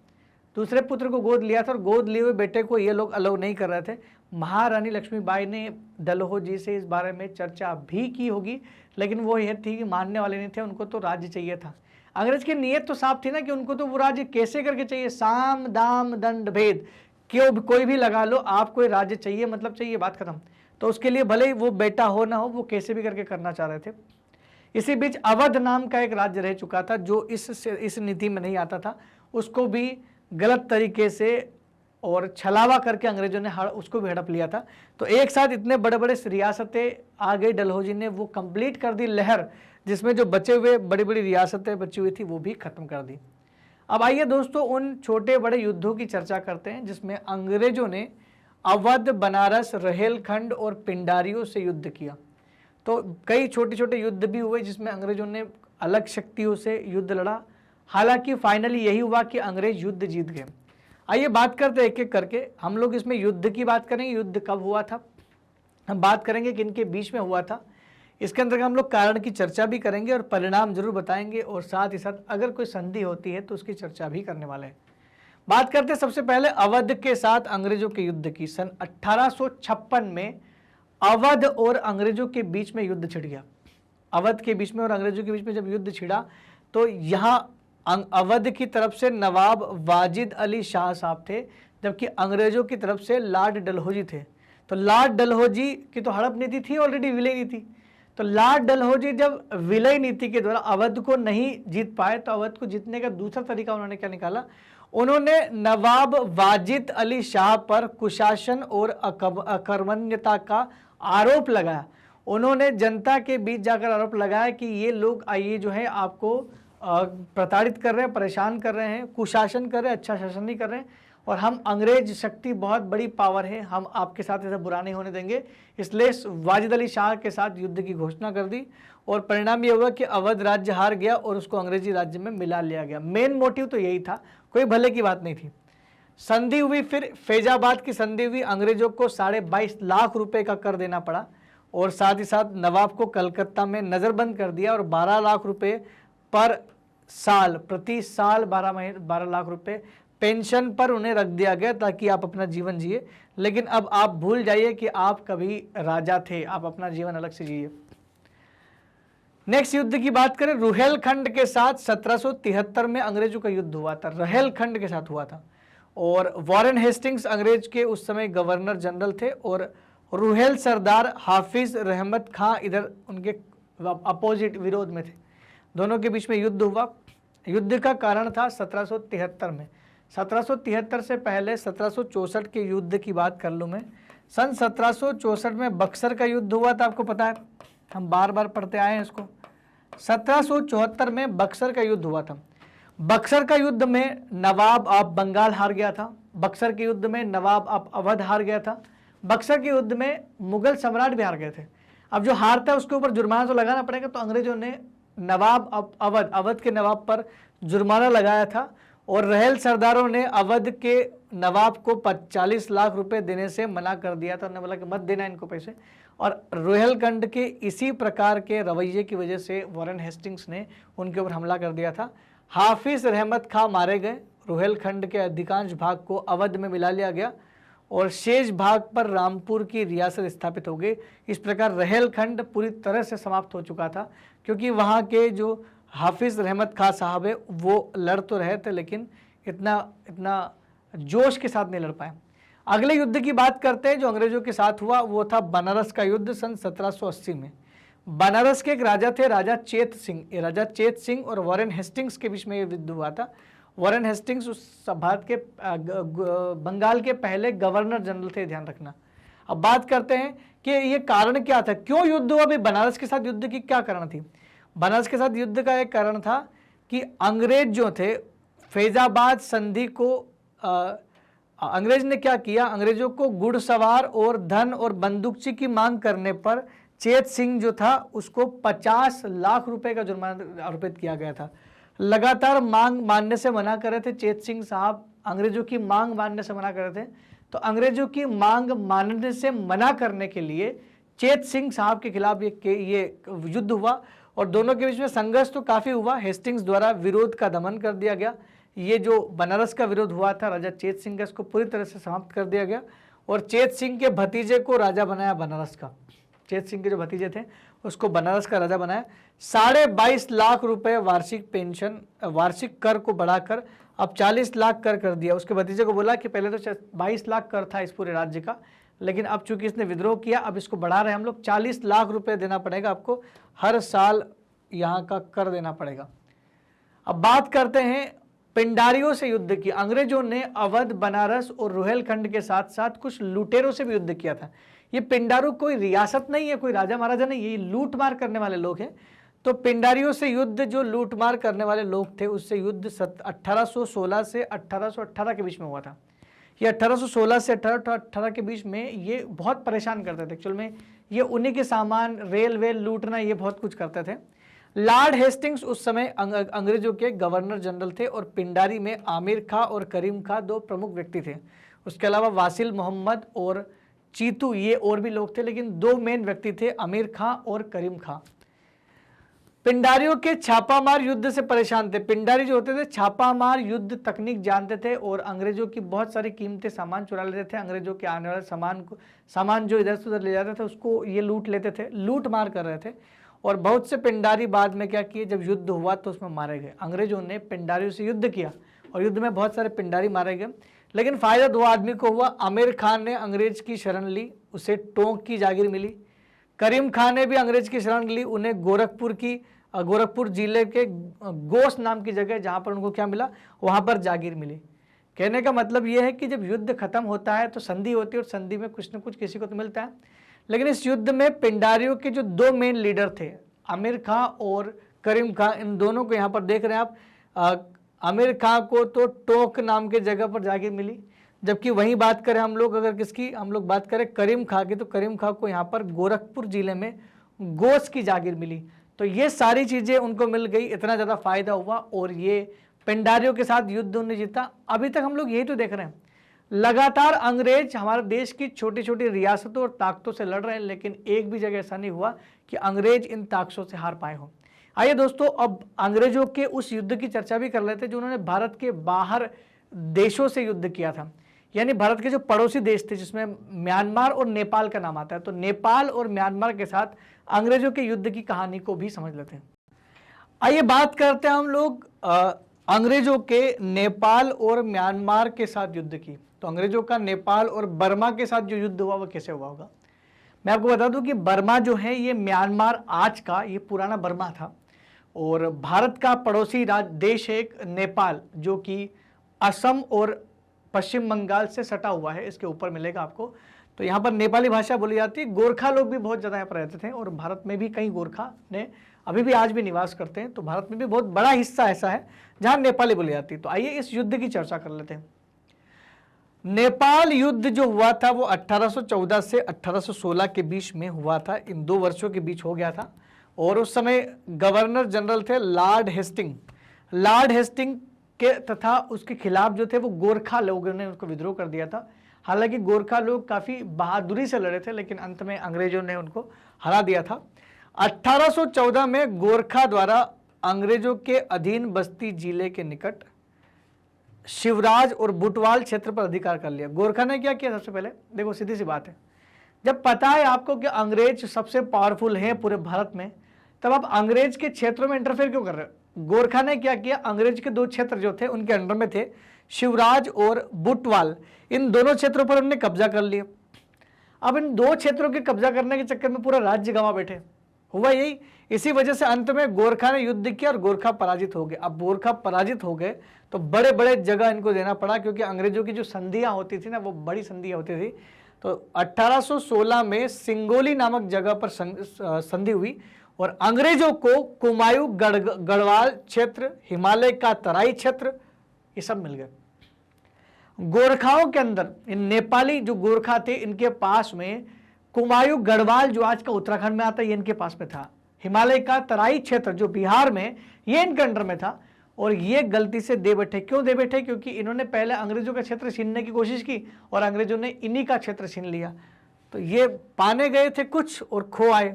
Speaker 1: दूसरे पुत्र को गोद लिया था, और गोद लिए हुए बेटे को ये लोग अलाउ नहीं कर रहे थे। महारानी लक्ष्मीबाई ने डलहौजी से इस बारे में चर्चा भी की होगी, लेकिन वो यह थी कि मानने वाले नहीं थे, उनको तो राज्य चाहिए था। अंग्रेज की नीयत तो साफ थी ना कि उनको तो वो राज्य कैसे करके चाहिए, साम दाम दंड भेद, क्यों कोई भी लगा लो, आपको राज्य चाहिए मतलब चाहिए, बात खत्म। तो उसके लिए भले ही वो बेटा हो ना हो, वो कैसे भी करके करना चाह रहे थे। इसी बीच अवध नाम का एक राज्य रह चुका था जो इस नीति में नहीं आता था, उसको भी गलत तरीके से और छलावा करके अंग्रेजों ने उसको भी हड़प लिया था। तो एक साथ इतने बड़े बड़े रियासतें आ गई, डलहौजी ने वो कंप्लीट कर दी लहर, जिसमें जो बचे हुए बड़ी बड़ी रियासतें बची हुई थी वो भी खत्म कर दी। अब आइए दोस्तों उन छोटे बड़े युद्धों की चर्चा करते हैं जिसमें अंग्रेजों ने अवध, बनारस, रहेलखंड और पिंडारियों से युद्ध किया। तो कई छोटे छोटे युद्ध भी हुए जिसमें अंग्रेजों ने अलग शक्तियों से युद्ध लड़ा। हालांकि फाइनली यही हुआ कि अंग्रेज युद्ध जीत गए। आइए बात करते हैं एक एक करके। हम लोग इसमें युद्ध की बात करेंगे, युद्ध कब हुआ था, हम बात करेंगे कि इनके बीच में हुआ था, इसके अंदर हम लोग कारण की चर्चा भी करेंगे और परिणाम जरूर बताएंगे, और साथ ही साथ अगर कोई संधि होती है तो उसकी चर्चा भी करने वाले हैं। बात करते हैं सबसे पहले अवध के साथ अंग्रेजों के युद्ध की। सन 1856 में अवध और अंग्रेजों के बीच में युद्ध छिड़ गया। अवध के बीच में और अंग्रेजों के बीच में जब युद्ध छिड़ा तो यहाँ अवध की तरफ से नवाब वाजिद अली शाह साहब थे, जबकि अंग्रेजों की तरफ से लॉर्ड डलहौजी थे। तो लॉर्ड डलहौजी की तो हड़प नीति थी ऑलरेडी, विलय नीति। तो लॉर्ड डलहौजी जब विलय नीति के द्वारा अवध को नहीं जीत पाए तो अवध को जीतने का दूसरा तरीका उन्होंने क्या निकाला, उन्होंने नवाब वाजिद अली शाह पर कुशासन और अकर्मण्यता का आरोप लगाया। उन्होंने जनता के बीच जाकर आरोप लगाया कि ये लोग ये जो है आपको प्रताड़ित कर रहे हैं, परेशान कर रहे हैं, कुशासन कर रहे हैं, अच्छा शासन नहीं कर रहे हैं, और हम अंग्रेज शक्ति बहुत बड़ी पावर है, हम आपके साथ ऐसा बुरा नहीं होने देंगे। इसलिए वाजिद अली शाह के साथ युद्ध की घोषणा कर दी और परिणाम ये हुआ कि अवध राज्य हार गया और उसको अंग्रेजी राज्य में मिला लिया गया। मेन मोटिव तो यही था, कोई भले की बात नहीं थी। संधि हुई, फिर फैजाबाद की संधि हुई। अंग्रेजों को 22.5 लाख रुपए का कर देना पड़ा और साथ ही साथ नवाब को कलकत्ता में नज़रबंद कर दिया और 12 लाख रुपए पर साल, प्रति साल 12 लाख रुपए पेंशन पर उन्हें रख दिया गया ताकि आप अपना जीवन जिए, लेकिन अब आप भूल जाइए कि आप कभी राजा थे, आप अपना जीवन अलग से जिए। नेक्स्ट युद्ध की बात करें, रुहेलखंड के साथ 1773 में अंग्रेजों का युद्ध हुआ था, रुहेलखंड के साथ हुआ था। और वॉरेन हेस्टिंग्स अंग्रेज के उस समय गवर्नर जनरल थे और रुहेल सरदार हाफिज रहमत खां इधर उनके अपोजिट विरोध में थे। दोनों के बीच में युद्ध हुआ। युद्ध का कारण था 1773 में। 1773 से पहले 1764 के युद्ध की बात कर लूँ मैं। सन 1764 में बक्सर का युद्ध हुआ था, आपको पता है, हम बार बार पढ़ते आए हैं इसको। 1774 में बक्सर का युद्ध हुआ था। बक्सर का युद्ध में नवाब ऑफ बंगाल हार गया था। बक्सर के युद्ध में नवाब ऑफ अवध हार गया था। बक्सर के युद्ध में मुगल सम्राट भी हार गए थे। अब जो हारता है उसके ऊपर जुर्माना तो लगाना पड़ेगा, तो अंग्रेजों ने नवाब ऑफ अवध के नवाब पर जुर्माना लगाया था और रहेल सरदारों ने अवध के नवाब को 40 लाख रुपए देने से मना कर दिया था। उन्होंने बोला कि मत देना इनको पैसे। और रुहेलखंड के इसी प्रकार के रवैये की वजह से वॉरेन हेस्टिंग्स ने उनके ऊपर हमला कर दिया था। हाफिज रहमत खां मारे गए। रुहेलखंड के अधिकांश भाग को अवध में मिला लिया गया और शेष भाग पर रामपुर की रियासत स्थापित हो गई। इस प्रकार रुहेलखंड पूरी तरह से समाप्त हो चुका था, क्योंकि वहाँ के जो हाफिज रहमत खां साहब है वो लड़ तो रहे थे, लेकिन इतना जोश के साथ नहीं लड़ पाए। अगले युद्ध की बात करते हैं जो अंग्रेजों के साथ हुआ, वो था बनारस का युद्ध सन 1780 में। बनारस के एक राजा थे, राजा चेत सिंह। ये राजा चेत सिंह और वॉरेन हेस्टिंग्स के बीच में ये युद्ध हुआ था। वॉरेन हेस्टिंग्स उस भारत के बंगाल के पहले गवर्नर जनरल थे, ध्यान रखना। अब बात करते हैं कि ये कारण क्या था, क्यों युद्ध हुआ। भाई बनारस के साथ युद्ध की क्या कारण थी। बनारस के साथ युद्ध का एक कारण था कि अंग्रेज जो थे फैजाबाद संधि को अंग्रेज ने क्या किया, अंग्रेजों को घुड़सवार और धन और बंदूकची की मांग करने पर चेत सिंह जो था उसको 50 लाख रुपए का जुर्माना आरोपित किया गया था। लगातार मांग मानने से मना कर रहे थे चेत सिंह साहब, अंग्रेजों की मांग मानने से मना कर रहे थे। तो अंग्रेजों की मांग मानने से मना करने के लिए चेत सिंह साहब के खिलाफ ये युद्ध हुआ और दोनों के बीच में संघर्ष तो काफ़ी हुआ। हेस्टिंग्स द्वारा विरोध का दमन कर दिया गया। ये जो बनारस का विरोध हुआ था राजा चेत सिंह का, इसको पूरी तरह से समाप्त कर दिया गया और चेत सिंह के भतीजे को राजा बनाया बनारस का। चेत सिंह के जो भतीजे थे उसको बनारस का राजा बनाया। 22.5 लाख रुपए वार्षिक पेंशन, वार्षिक कर को बढ़ाकर अब 40 लाख कर दिया। उसके भतीजे को बोला कि पहले तो 22 लाख कर था इस पूरे राज्य का, लेकिन अब चूंकि इसने विद्रोह किया अब इसको बढ़ा रहे हैं हम लोग, 40 लाख रुपए देना पड़ेगा आपको, हर साल यहाँ का कर देना पड़ेगा। अब बात करते हैं पिंडारियों से युद्ध की। अंग्रेजों ने अवध, बनारस और रुहेलखंड के साथ साथ कुछ लुटेरों से भी युद्ध किया था। ये पिंडारू कोई रियासत नहीं है, कोई राजा महाराजा नहीं, ये लूट मार करने वाले लोग हैं। तो पिंडारियों से युद्ध, जो लूट मार करने वाले लोग थे, उससे युद्ध 1816 से 1818 के बीच में हुआ था। ये 1816 से 1818 के बीच में ये बहुत परेशान करते थे। एक्चुअल में ये उन्हीं के सामान, रेल वेल लूटना, ये बहुत कुछ करते थे। लॉर्ड हेस्टिंग्स उस समय अंग्रेजों के गवर्नर जनरल थे और पिंडारी में आमिर खां और करीम खां दो प्रमुख व्यक्ति थे। उसके अलावा वासिल मोहम्मद और चीतू, ये और भी लोग थे, लेकिन दो मेन व्यक्ति थे, आमिर खां और करीम खां। पिंडारियों के छापामार युद्ध से परेशान थे। पिंडारी जो होते थे छापामार युद्ध तकनीक जानते थे और अंग्रेजों की बहुत सारी कीमती सामान चुरा लेते थे। अंग्रेजों के आने वाले सामान जो इधर से उधर ले जाते थे उसको ये लूट लेते थे, लूट मार कर रहे थे। और बहुत से पिंडारी बाद में क्या किए, जब युद्ध हुआ तो उसमें मारे गए। अंग्रेजों ने पिंडारियों से युद्ध किया और युद्ध में बहुत सारे पिंडारी मारे गए, लेकिन फायदा दो आदमी को हुआ। आमिर खान ने अंग्रेज की शरण ली, उसे टोंक की जागीर मिली। करीम खान ने भी अंग्रेज की शरण ली, उन्हें गोरखपुर जिले के गोस नाम की जगह, जहाँ पर उनको क्या मिला, वहाँ पर जागीर मिली। कहने का मतलब ये है कि जब युद्ध खत्म होता है तो संधि होती है और संधि में कुछ न कुछ किसी को तो मिलता है। लेकिन इस युद्ध में पिंडारियों के जो दो मेन लीडर थे, आमिर खां और करीम खां, इन दोनों को यहाँ पर देख रहे हैं आप। आमिर खां को तो टोंक नाम के जगह पर जागीर मिली, जबकि वहीं बात करें हम लोग अगर किसकी, हम लोग बात करें करीम खां की, तो करीम खां को यहाँ पर गोरखपुर जिले में गोस की जागीर मिली। तो ये सारी चीज़ें उनको मिल गई, इतना ज़्यादा फायदा हुआ और ये पिंडारियों के साथ युद्ध उन्होंने जीता। अभी तक हम लोग यही तो देख रहे हैं, लगातार अंग्रेज हमारे देश की छोटी छोटी रियासतों और ताकतों से लड़ रहे हैं, लेकिन एक भी जगह ऐसा नहीं हुआ कि अंग्रेज इन ताकतों से हार पाए हों। आइए दोस्तों, अब अंग्रेजों के उस युद्ध की चर्चा भी कर लेते हैं जो उन्होंने भारत के बाहर देशों से युद्ध किया था, यानी भारत के जो पड़ोसी देश थे जिसमें म्यांमार और नेपाल का नाम आता है, तो नेपाल और म्यांमार के साथ अंग्रेजों के युद्ध की कहानी को भी समझ लेते हैं। आइए बात करते हैं हम लोग अंग्रेजों के नेपाल और म्यांमार के साथ युद्ध की। तो अंग्रेजों का नेपाल और बर्मा के साथ जो युद्ध हुआ वो कैसे हुआ होगा। मैं आपको बता दूं कि बर्मा जो है ये म्यांमार आज का ये पुराना बर्मा था, और भारत का पड़ोसी देश है एक नेपाल, जो कि असम और पश्चिम बंगाल से सटा हुआ है, इसके ऊपर मिलेगा आपको। तो यहाँ पर नेपाली भाषा बोली जाती है। गोरखा लोग भी बहुत ज़्यादा यहाँ पर रहते थे, और भारत में भी कई गोरखा ने अभी भी आज भी निवास करते हैं। तो भारत में भी बहुत बड़ा हिस्सा ऐसा है जहाँ नेपाली बोली जाती है। तो आइए इस युद्ध की चर्चा कर लेते हैं। नेपाल युद्ध जो हुआ था वो 1814 से 1816 के बीच में हुआ था, इन 2 वर्षों के बीच हो गया था। और उस समय गवर्नर जनरल थे लॉर्ड हेस्टिंग के, तथा उसके खिलाफ जो थे वो गोरखा लोगों ने उसको विद्रोह कर दिया था। हालांकि गोरखा लोग काफ़ी बहादुरी से लड़े थे, लेकिन अंत में अंग्रेजों ने उनको हरा दिया था। 1814 में गोरखा द्वारा अंग्रेजों के अधीन बस्ती जिले के निकट शिवराज और बुटवाल क्षेत्र पर अधिकार कर लिया। गोरखा ने क्या किया? सबसे पहले देखो, सीधी सी बात है, जब पता है आपको कि अंग्रेज सबसे पावरफुल हैं पूरे भारत में, तब आप अंग्रेज के क्षेत्रों में इंटरफेयर क्यों कर रहे हो? गोरखा ने क्या किया? अंग्रेज के 2 क्षेत्र जो थे उनके अंडर में थे, शिवराज और बुटवाल, इन दोनों क्षेत्रों पर उन्होंने कब्जा कर लिया। अब इन 2 क्षेत्रों के कब्जा करने के चक्कर में पूरा राज्य गंवा बैठे। हुआ यही, इसी वजह से अंत में गोरखा ने युद्ध किया और गोरखा पराजित हो गए। अब गोरखा पराजित हो गए तो बड़े बड़े जगह इनको देना पड़ा, क्योंकि अंग्रेजों की जो संधियां होती थी ना, वो बड़ी संधियां होती थी। तो 1816 में सिंगोली नामक जगह पर संधि हुई, और अंग्रेजों को कुमायूं गढ़वाल क्षेत्र, हिमालय का तराई क्षेत्र, ये सब मिल गए। गोरखाओं के अंदर इन नेपाली जो गोरखा थे, इनके पास में कुमायूं गढ़वाल जो आज का उत्तराखंड में आता है, ये इनके पास में था। हिमालय का तराई क्षेत्र जो बिहार में, ये इनके अंडर में था। और ये गलती से दे बैठे। क्यों दे बैठे? क्योंकि इन्होंने पहले अंग्रेजों का क्षेत्र छीनने की कोशिश की और अंग्रेजों ने इन्हीं का क्षेत्र छीन लिया। तो ये पाने गए थे कुछ और खो आए।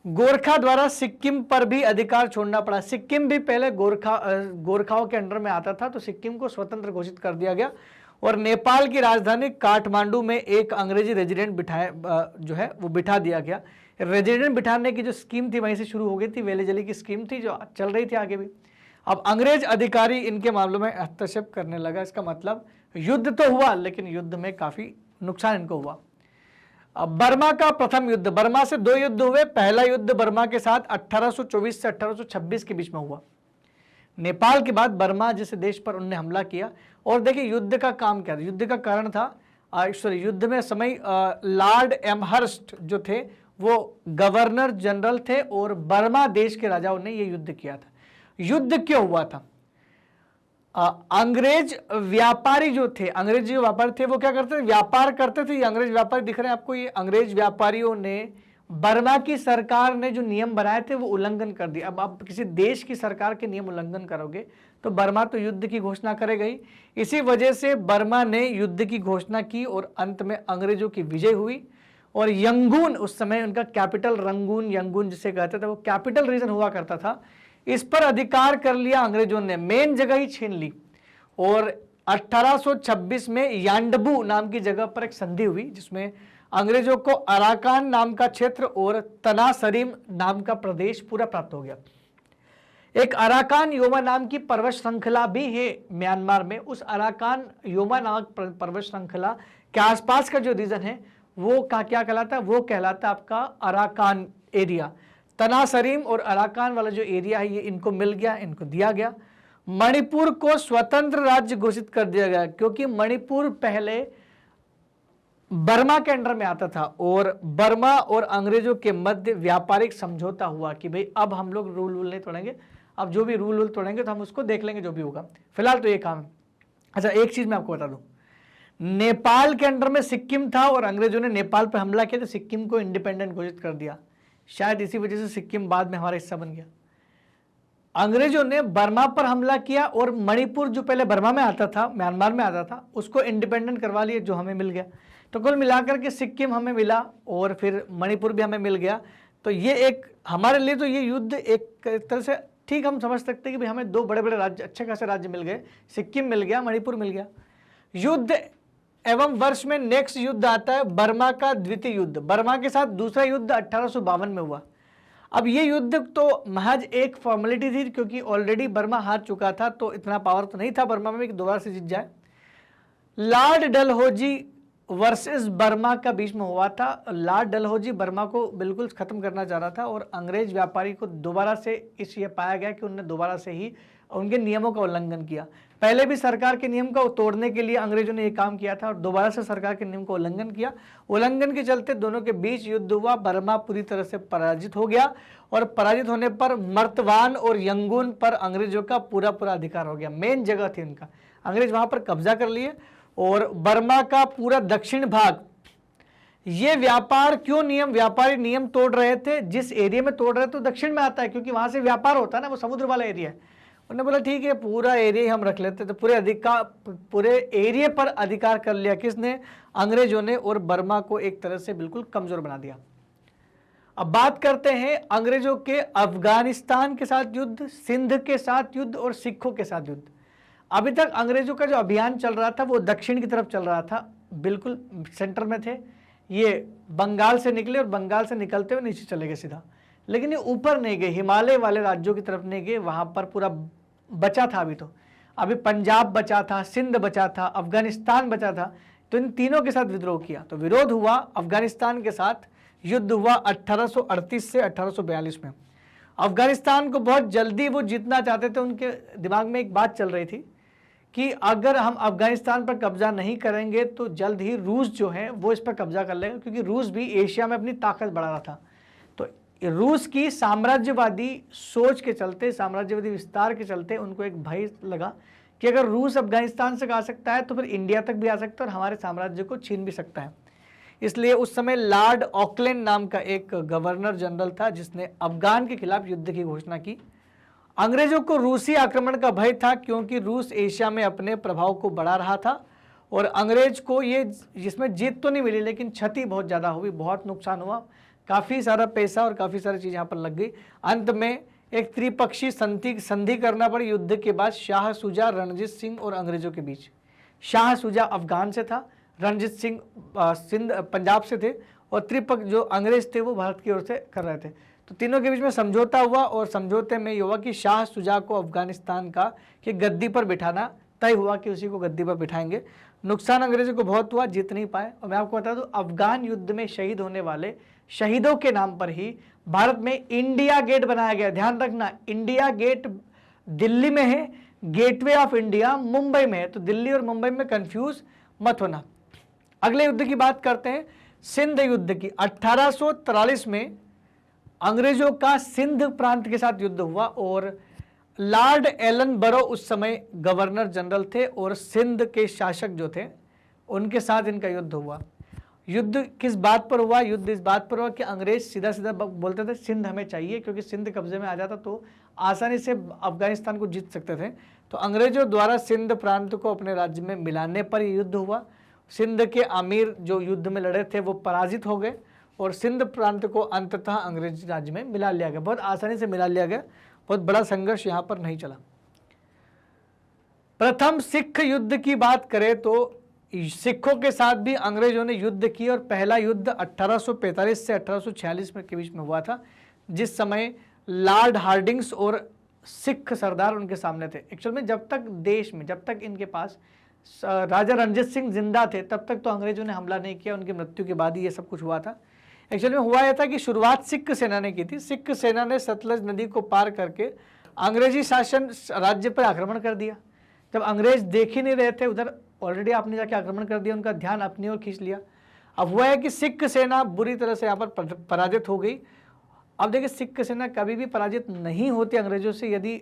Speaker 1: गोरखा द्वारा सिक्किम पर भी अधिकार छोड़ना पड़ा। सिक्किम भी पहले गोरखाओं के अंडर में आता था, तो सिक्किम को स्वतंत्र घोषित कर दिया गया। और नेपाल की राजधानी काठमांडू में एक अंग्रेजी रेजिडेंट बिठा दिया गया। रेजिडेंट बिठाने की जो स्कीम थी वहीं से शुरू हो गई थी, वेलेजली की स्कीम थी जो चल रही थी आगे भी। अब अंग्रेज अधिकारी इनके मामलों में हस्तक्षेप करने लगा। इसका मतलब युद्ध तो हुआ, लेकिन युद्ध में काफी नुकसान इनको हुआ। अब बर्मा का प्रथम युद्ध, बर्मा से 2 युद्ध हुए। पहला युद्ध बर्मा के साथ 1824 से 1826 के बीच में हुआ। नेपाल के बाद बर्मा जैसे देश पर उन्होंने हमला किया। और देखिए युद्ध का काम क्या था, युद्ध का कारण था युद्ध में समय लॉर्ड एमहर्स्ट जो थे वो गवर्नर जनरल थे, और बर्मा देश के राजाओं ने ये युद्ध किया था। युद्ध क्यों हुआ था? अंग्रेज व्यापारी जो थे, अंग्रेजी व्यापारी थे, वो क्या करते थे? व्यापार करते थे। ये अंग्रेज व्यापारी दिख रहे हैं आपको, ये अंग्रेज व्यापारियों ने बर्मा की सरकार ने जो नियम बनाए थे वो उल्लंघन कर दिया। अब आप किसी देश की सरकार के नियम उल्लंघन करोगे तो बर्मा तो युद्ध की घोषणा करेगा ही। इसी वजह से बर्मा ने युद्ध की घोषणा की और अंत में अंग्रेजों की विजय हुई। और यंगून, उस समय उनका कैपिटल रंगून, यंगून जिसे कहते थे, वो कैपिटल रीजन हुआ करता था, इस पर अधिकार कर लिया अंग्रेजों ने, मेन जगह ही छीन ली। और 1826 में यांडबू नाम की जगह पर एक संधि हुई, जिसमें अंग्रेजों को अराकान नाम का क्षेत्र और तनासरीम नाम का प्रदेश पूरा प्राप्त हो गया। एक अराकान योमा नाम की पर्वत श्रृंखला भी है म्यांमार में। उस अराकान योमा नामक पर्वत श्रृंखला के आसपास का जो रीजन है वो क्या कहलाता है? वो कहलाता है आपका अराकान एरिया। तनासरीम और अराकान वाला जो एरिया है ये इनको मिल गया, इनको दिया गया। मणिपुर को स्वतंत्र राज्य घोषित कर दिया गया, क्योंकि मणिपुर पहले बर्मा के अंडर में आता था, और बर्मा और अंग्रेजों के मध्य व्यापारिक समझौता हुआ कि भाई अब हम लोग रूल नहीं तोड़ेंगे, अब जो भी रूल तोड़ेंगे तो हम उसको देख लेंगे जो भी होगा, फिलहाल तो ये काम है। अच्छा, एक चीज मैं आपको बता दूं, नेपाल के अंडर में सिक्किम था और अंग्रेजों ने नेपाल पर हमला किया तो सिक्किम को इंडिपेंडेंट घोषित कर दिया। शायद इसी वजह से सिक्किम बाद में हमारा हिस्सा बन गया। अंग्रेजों ने बर्मा पर हमला किया और मणिपुर जो पहले बर्मा में आता था, म्यांमार में आता था, उसको इंडिपेंडेंट करवा लिया, जो हमें मिल गया। तो कुल मिलाकर के सिक्किम हमें मिला और फिर मणिपुर भी हमें मिल गया। तो ये एक हमारे लिए तो ये युद्ध एक तरह से ठीक हम समझ सकते हैं कि भाई हमें दो बड़े बड़े राज्य, अच्छे खासे राज्य मिल गए, सिक्किम मिल गया, मणिपुर मिल गया। युद्ध एवं वर्ष में नेक्स्ट युद्ध आता है बर्मा का द्वितीय युद्ध। बर्मा के साथ दूसरा युद्ध 1852 में हुआ। अब ये युद्ध तो महज एक फॉर्मेलिटी थी, क्योंकि ऑलरेडी बर्मा हार चुका था, तो इतना पावर तो नहीं था बर्मा में कि दोबारा से जीत जाए। लॉर्ड डलहौजी वर्सेस बर्मा का बीच में हुआ था। लॉर्ड डलहौजी बर्मा को बिल्कुल खत्म करना चाह रहा था और अंग्रेज व्यापारी को दोबारा से इसलिए पाया गया कि उन्होंने दोबारा से ही उनके नियमों का उल्लंघन किया। पहले भी सरकार के नियम को तोड़ने के लिए अंग्रेजों ने यह काम किया था और दोबारा से सरकार के नियम का उल्लंघन किया। उल्लंघन के चलते दोनों के बीच युद्ध हुआ। बर्मा पूरी तरह से पराजित हो गया और पराजित होने पर मर्तवान और यंगून पर अंग्रेजों का पूरा अधिकार हो गया। मेन जगह थी उनका, अंग्रेज वहां पर कब्जा कर लिए और बर्मा का पूरा दक्षिण भाग, ये व्यापार क्यों नियम, व्यापारी नियम तोड़ रहे थे, जिस एरिया में तोड़ रहे थे तो दक्षिण में आता है, क्योंकि वहां से व्यापार होता है ना, वो समुद्र वाला एरिया है। उन्होंने बोला ठीक है पूरा एरिया हम रख लेते, तो पूरे एरिया पर अधिकार कर लिया किसने, अंग्रेजों ने, और बर्मा को एक तरह से बिल्कुल कमजोर बना दिया। अब बात करते हैं अंग्रेजों के अफगानिस्तान के साथ युद्ध, सिंध के साथ युद्ध और सिखों के साथ युद्ध। अभी तक अंग्रेजों का जो अभियान चल रहा था वो दक्षिण की तरफ चल रहा था, बिल्कुल सेंटर में थे। ये बंगाल से निकले और बंगाल से निकलते हुए नीचे चले गए सीधा, लेकिन ये ऊपर नहीं गए, हिमालय वाले राज्यों की तरफ नहीं गए, वहां पर पूरा बचा था। अभी पंजाब बचा था, सिंध बचा था, अफगानिस्तान बचा था, तो इन तीनों के साथ विद्रोह किया। तो विरोध हुआ, अफगानिस्तान के साथ युद्ध हुआ 1838 से 1842 में। अफगानिस्तान को बहुत जल्दी वो जीतना चाहते थे। उनके दिमाग में एक बात चल रही थी कि अगर हम अफगानिस्तान पर कब्जा नहीं करेंगे तो जल्द ही रूस जो है वो इस पर कब्जा कर लेगा, क्योंकि रूस भी एशिया में अपनी ताकत बढ़ा रहा था। तो रूस की साम्राज्यवादी सोच के चलते, साम्राज्यवादी विस्तार के चलते उनको एक भय लगा कि अगर रूस अफगानिस्तान से आ सकता है तो फिर इंडिया तक भी आ सकता है और हमारे साम्राज्य को छीन भी सकता है। इसलिए उस समय लॉर्ड ऑकलैंड नाम का एक गवर्नर जनरल था जिसने अफगान के खिलाफ युद्ध की घोषणा की। अंग्रेजों को रूसी आक्रमण का भय था, क्योंकि रूस एशिया में अपने प्रभाव को बढ़ा रहा था और अंग्रेज को ये, जिसमें जीत तो नहीं मिली लेकिन क्षति बहुत ज़्यादा हुई, बहुत नुकसान हुआ, काफ़ी सारा पैसा और काफ़ी सारी चीज़ यहाँ पर लग गई। अंत में एक त्रिपक्षीय संधि करना पड़ी युद्ध के बाद शाह शुजा, रणजीत सिंह और अंग्रेजों के बीच। शाह शुजा अफगान से था, रणजीत सिंह सिंध पंजाब से थे और त्रिपक्ष जो अंग्रेज थे वो भारत की ओर से कर रहे थे। तो तीनों के बीच में समझौता हुआ और समझौते में ये हुआ कि शाह शुजा को अफगानिस्तान का कि गद्दी पर बिठाना तय हुआ कि उसी को गद्दी पर बिठाएंगे। नुकसान अंग्रेजों को बहुत हुआ, जीत नहीं पाए। और मैं आपको बता दूं, अफगान युद्ध में शहीद होने वाले शहीदों के नाम पर ही भारत में इंडिया गेट बनाया गया। ध्यान रखना, इंडिया गेट दिल्ली में है, गेटवे ऑफ इंडिया मुंबई में है, तो दिल्ली और मुंबई में कंफ्यूज मत होना। अगले युद्ध की बात करते हैं, सिंध युद्ध की। 1843 में अंग्रेजों का सिंध प्रांत के साथ युद्ध हुआ और लॉर्ड एलन बरो उस समय गवर्नर जनरल थे और सिंध के शासक जो थे उनके साथ इनका युद्ध हुआ। युद्ध किस बात पर हुआ? युद्ध इस बात पर हुआ कि अंग्रेज सीधा सीधा बोलते थे सिंध हमें चाहिए, क्योंकि सिंध कब्जे में आ जाता तो आसानी से अफगानिस्तान को जीत सकते थे। तो अंग्रेजों द्वारा सिंध प्रांत को अपने राज्य में मिलाने पर यह युद्ध हुआ। सिंध के अमीर जो युद्ध में लड़े थे वो पराजित हो गए और सिंध प्रांत को अंततः अंग्रेज राज्य में मिला लिया गया, बहुत आसानी से मिला लिया गया। बहुत बड़ा संघर्ष यहाँ पर नहीं चला। प्रथम सिख युद्ध की बात करें तो सिखों के साथ भी अंग्रेजों ने युद्ध की और पहला युद्ध 1845 से 1846 में के बीच में हुआ था, जिस समय लॉर्ड हार्डिंग्स और सिख सरदार उनके सामने थे। एक्चुअल में जब तक देश में, जब तक इनके पास राजा रणजीत सिंह जिंदा थे तब तक तो अंग्रेजों ने हमला नहीं किया, उनकी मृत्यु के बाद ही ये सब कुछ हुआ था। एक्चुअल में हुआ यह था कि शुरुआत सिख सेना ने की थी। सिख सेना ने सतलज नदी को पार करके अंग्रेजी शासन राज्य पर आक्रमण कर दिया। जब अंग्रेज देख ही नहीं रहे थे उधर, ऑलरेडी आपने जाके आक्रमण कर दिया, उनका ध्यान अपनी ओर खींच लिया। अब हुआ है कि सिख सेना बुरी तरह से यहाँ पर पराजित हो गई। अब देखिए, सिख सेना कभी भी पराजित नहीं होती अंग्रेजों से यदि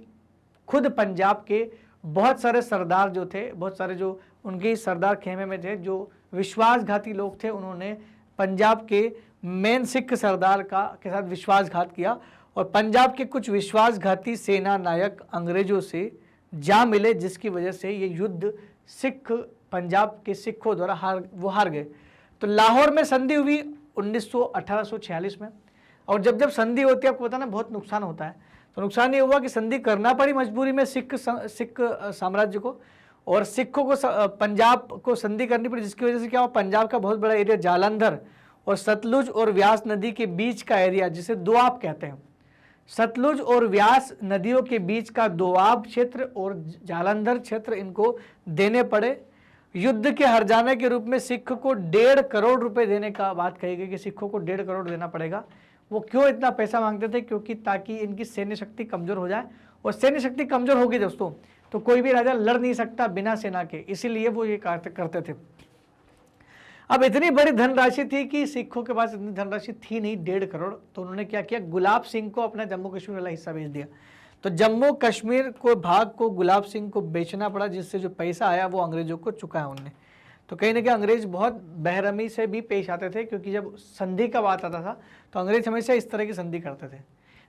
Speaker 1: खुद पंजाब के बहुत सारे सरदार जो थे, बहुत सारे जो उनके सरदार खेमे में थे, जो विश्वासघाती लोग थे, उन्होंने पंजाब के मेन सिख सरदार के साथ विश्वासघात किया और पंजाब के कुछ विश्वासघाती सेना नायक अंग्रेजों से जा मिले, जिसकी वजह से ये युद्ध पंजाब के सिखों द्वारा हार गए। तो लाहौर में संधि हुई 1846 में, और जब संधि होती है आपको पता ना बहुत नुकसान होता है। तो नुकसान ये हुआ कि संधि करना पड़ी मजबूरी में सिख साम्राज्य को, और सिखों को पंजाब को संधि करनी पड़ी, जिसकी वजह से क्या हुआ, पंजाब का बहुत बड़ा एरिया जालंधर और सतलुज और व्यास नदी के बीच का एरिया, जिसे दोआब कहते हैं, सतलुज और व्यास नदियों के बीच का दोआब क्षेत्र और जालंधर क्षेत्र इनको देने पड़े। युद्ध के हर्जाने के रूप में सिख को 1.5 करोड़ रुपए देने का बात कही गई कि सिखों को 1.5 करोड़ देना पड़ेगा। वो क्यों इतना पैसा मांगते थे, क्योंकि ताकि इनकी सैन्य शक्ति कमजोर हो जाए, और सैन्य शक्ति कमजोर होगी दोस्तों तो कोई भी राजा लड़ नहीं सकता बिना सेना के, इसीलिए वो ये करते थे। अब इतनी बड़ी धनराशि थी कि सिखों के पास इतनी धनराशि थी नहीं 1.5 करोड़, तो उन्होंने क्या किया, गुलाब सिंह को अपना जम्मू कश्मीर वाला हिस्सा भेज दिया। तो जम्मू कश्मीर को भाग को गुलाब सिंह को बेचना पड़ा, जिससे जो पैसा आया वो अंग्रेजों को चुकाया उनने। तो कहीं ना कहीं अंग्रेज बहुत बेरहमी से भी पेश आते थे, क्योंकि जब संधि का बात आता था तो अंग्रेज हमेशा इस तरह की संधि करते थे।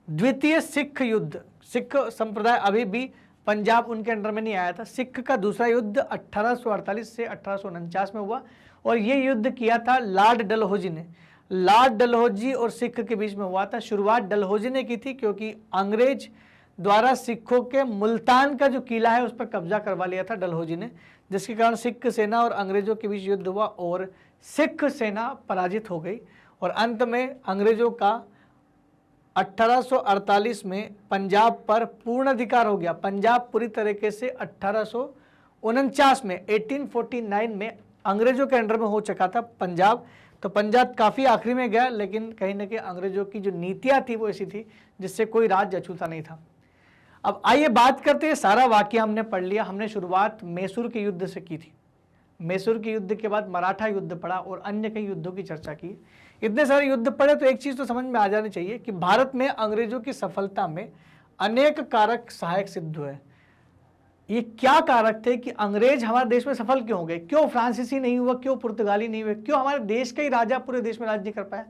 Speaker 1: द्वितीय सिख युद्ध, सिख संप्रदाय अभी भी पंजाब उनके अंडर में नहीं आया था। सिख का दूसरा युद्ध 1848 से 1849 में हुआ, और ये युद्ध किया था लॉर्ड डलहौजी ने। लॉर्ड डलहौजी और सिख के बीच में हुआ था। शुरुआत डलहौजी ने की थी, क्योंकि अंग्रेज द्वारा सिखों के मुल्तान का जो किला है उस पर कब्जा करवा लिया था डलहौजी ने, जिसके कारण सिख सेना और अंग्रेजों के बीच युद्ध हुआ और सिख सेना पराजित हो गई, और अंत में अंग्रेजों का 1848 में पंजाब पर पूर्ण अधिकार हो गया। पंजाब पूरी तरीके से 1849 में 1849 में अंग्रेजों के अंडर में हो चुका था पंजाब। तो पंजाब काफ़ी आखिरी में गया, लेकिन कहीं ना कहीं अंग्रेजों की जो नीतियाँ थी वो ऐसी थी जिससे कोई राज्य अछूता नहीं था। अब आइए बात करते हैं, सारा वाकया हमने पढ़ लिया। हमने शुरुआत मैसूर के युद्ध से की थी, मैसूर के युद्ध के बाद मराठा युद्ध पड़ा और अन्य कई युद्धों की चर्चा की। इतने सारे युद्ध पड़े तो एक चीज़ तो समझ में आ जानी चाहिए कि भारत में अंग्रेजों की सफलता में अनेक कारक सहायक सिद्ध हुए। ये क्या कारक थे कि अंग्रेज हमारे देश में सफल क्यों हो गए, क्यों फ्रांसीसी नहीं हुआ, क्यों पुर्तगाली नहीं हुए, क्यों हमारे देश के ही राजा पूरे देश में राज नहीं कर पाए।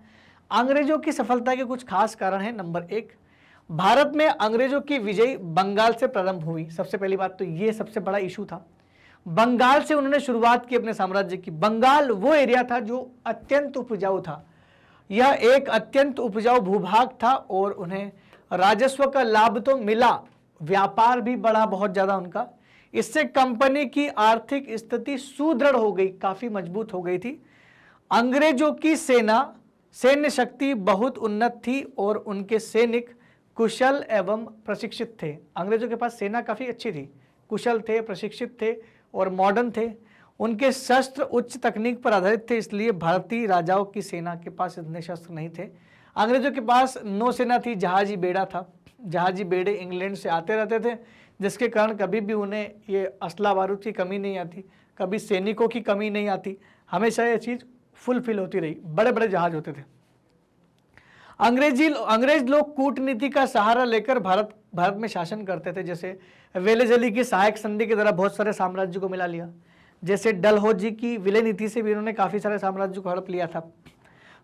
Speaker 1: अंग्रेजों की सफलता के कुछ खास कारण है। नंबर 1, भारत में अंग्रेजों की विजय बंगाल से प्रारंभ हुई। सबसे पहली बात तो ये सबसे बड़ा इशू था, बंगाल से उन्होंने शुरुआत की अपने साम्राज्य की। बंगाल वो एरिया था जो अत्यंत उपजाऊ था, यह एक अत्यंत उपजाऊ भूभाग था और उन्हें राजस्व का लाभ तो मिला, व्यापार भी बढ़ा बहुत ज्यादा उनका। इससे कंपनी की आर्थिक स्थिति सुदृढ़ हो गई, काफी मजबूत हो गई थी। अंग्रेजों की सैन्य शक्ति बहुत उन्नत थी और उनके सैनिक कुशल एवं प्रशिक्षित थे। अंग्रेजों के पास सेना काफी अच्छी थी, कुशल थे, प्रशिक्षित थे और मॉडर्न थे। उनके शस्त्र उच्च तकनीक पर आधारित थे, इसलिए भारतीय राजाओं की सेना के पास इतने शस्त्र नहीं थे। अंग्रेजों के पास नौसेना थी, जहाजी बेड़ा था। जहाजी बेड़े इंग्लैंड से आते रहते थे, जिसके कारण कभी भी उन्हें ये असला बारूद की कमी नहीं आती, कभी सैनिकों की कमी नहीं आती, हमेशा ये चीज़ फुलफिल होती रही। बड़े बड़े जहाज होते थे। अंग्रेज लोग कूटनीति का सहारा लेकर भारत में शासन करते थे। जैसे वेलेजली की सहायक संधि के द्वारा बहुत सारे साम्राज्य को मिला लिया, जैसे डलहौजी की विलय नीति से भी इन्होंने काफी सारे साम्राज्य को हड़प लिया था।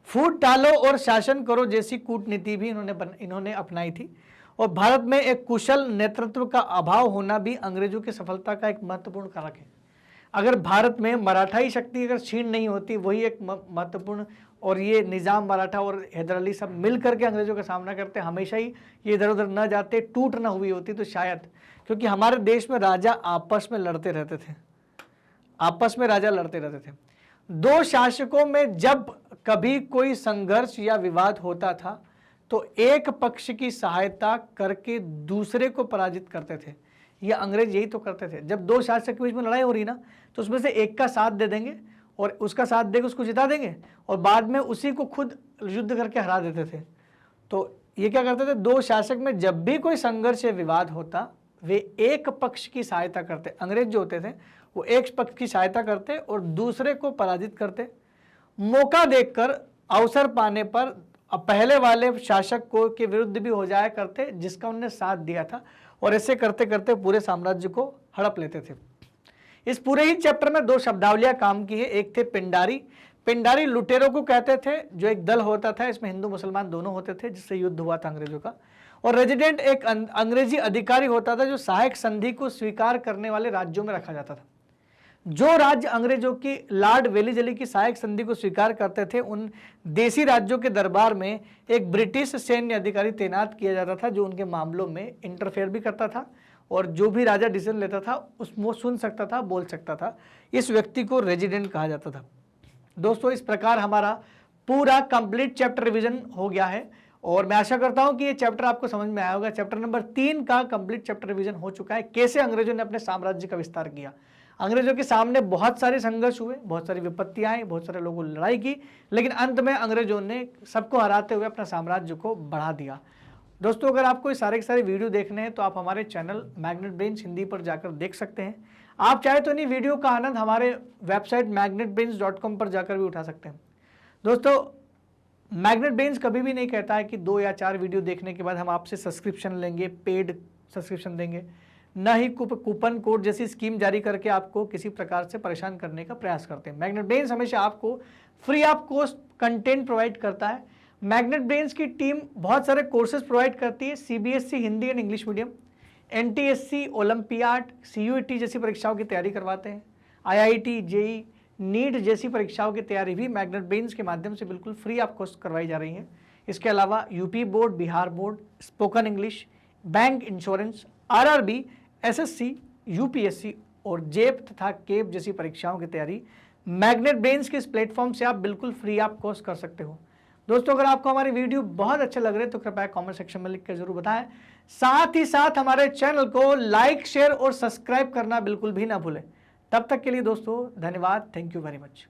Speaker 1: फूट टालो और शासन करो जैसी कूटनीति भी इन्होंने अपनाई थी। और भारत में एक कुशल नेतृत्व का अभाव होना भी अंग्रेजों की सफलता का एक महत्वपूर्ण कारक है। अगर भारत में मराठाई शक्ति अगर क्षीण नहीं होती, वही एक महत्वपूर्ण, और ये निज़ाम मराठा और हैदर अली सब मिल करके अंग्रेजों का सामना करते, हमेशा ही ये इधर उधर न जाते, टूट न हुई होती तो शायद, क्योंकि हमारे देश में राजा आपस में लड़ते रहते थे, आपस में राजा लड़ते रहते थे। दो शासकों में जब कभी कोई संघर्ष या विवाद होता था तो एक पक्ष की सहायता करके दूसरे को पराजित करते थे। ये अंग्रेज यही तो करते थे। जब दो शासक के बीच में लड़ाई हो रही ना, तो उसमें से एक का साथ दे देंगे और उसका साथ देकर उसको जिता देंगे और बाद में उसी को खुद युद्ध करके हरा देते थे। तो ये क्या करते थे, दो शासक में जब भी कोई संघर्ष या विवाद होता, वे एक पक्ष की सहायता करते। अंग्रेज जो होते थे वो एक पक्ष की सहायता करते और दूसरे को पराजित करते। मौका देखकर, अवसर पाने पर पहले वाले शासक को के विरुद्ध भी हो जाया करते जिसका उन्होंने साथ दिया था, और ऐसे करते करते पूरे साम्राज्य को हड़प लेते थे। इस पूरे ही चैप्टर में दो शब्दावलियां काम की है। एक थे पिंडारी। पिंडारी लुटेरों को कहते थे, जो एक दल होता था, इसमें हिंदू मुसलमान दोनों होते थे, जिससे युद्ध हुआ था अंग्रेजों का। और रेजिडेंट एक अंग्रेजी अधिकारी होता था जो सहायक संधि को स्वीकार करने वाले राज्यों में रखा जाता था। जो राज्य अंग्रेजों की लॉर्ड वेलीजली की सहायक संधि को स्वीकार करते थे, उन देशी राज्यों के दरबार में एक ब्रिटिश सैन्य अधिकारी तैनात किया जाता था, जो उनके मामलों में इंटरफेयर भी करता था और जो भी राजा डिसीजन लेता था उसको सुन सकता था, बोल सकता था। इस व्यक्ति को रेजिडेंट कहा जाता था। दोस्तों, इस प्रकार हमारा पूरा कंप्लीट चैप्टर रिवीजन हो गया है और मैं आशा करता हूं कि ये चैप्टर आपको समझ में आया होगा। चैप्टर नंबर 3 का कंप्लीट चैप्टर रिवीजन हो चुका है। कैसे अंग्रेजों ने अपने साम्राज्य का विस्तार किया। अंग्रेजों के सामने बहुत सारे संघर्ष हुए, बहुत सारी विपत्तियां आई, बहुत सारे लोगों ने लड़ाई की, लेकिन अंत में अंग्रेजों ने सबको हराते हुए अपना साम्राज्य को बढ़ा दिया। दोस्तों, अगर आपको ये सारे के सारे वीडियो देखने हैं तो आप हमारे चैनल मैग्नेट ब्रेन्स हिंदी पर जाकर देख सकते हैं। आप चाहे तो इन्हीं वीडियो का आनंद हमारे वेबसाइट magnetbrains.com पर जाकर भी उठा सकते हैं। दोस्तों, मैग्नेट ब्रेन्स कभी भी नहीं कहता है कि 2 या 4 वीडियो देखने के बाद हम आपसे सब्सक्रिप्शन लेंगे, पेड सब्सक्रिप्शन देंगे। न ही कूपन कोड जैसी स्कीम जारी करके आपको किसी प्रकार से परेशान करने का प्रयास करते हैं। मैग्नेट ब्रेन्स हमेशा आपको free of cost content provide करता है। मैग्नेट ब्रेन्स की टीम बहुत सारे कोर्सेज प्रोवाइड करती है, CBSE Hindi and English medium, NTSC, olympiad, CUET जैसी परीक्षाओं की तैयारी करवाते हैं। IIT, JEE, नीट जैसी परीक्षाओं की तैयारी भी मैग्नेट ब्रेन्स के माध्यम से बिल्कुल फ्री ऑफ कॉस्ट करवाई जा रही है। इसके अलावा UP board, Bihar board, spoken English, bank, insurance, RRB, SSC, UPSC और जेप तथा केप जैसी परीक्षाओं की तैयारी मैग्नेट ब्रेन्स के इस प्लेटफॉर्म से आप बिल्कुल फ्री ऑफ कॉस्ट कर सकते हो। दोस्तों, अगर आपको हमारे वीडियो बहुत अच्छे लग रहे हैं तो कृपया कमेंट सेक्शन में लिख कर जरूर बताएं। साथ ही साथ हमारे चैनल को लाइक, शेयर और सब्सक्राइब करना बिल्कुल भी ना भूलें। तब तक के लिए दोस्तों धन्यवाद। Thank you very much.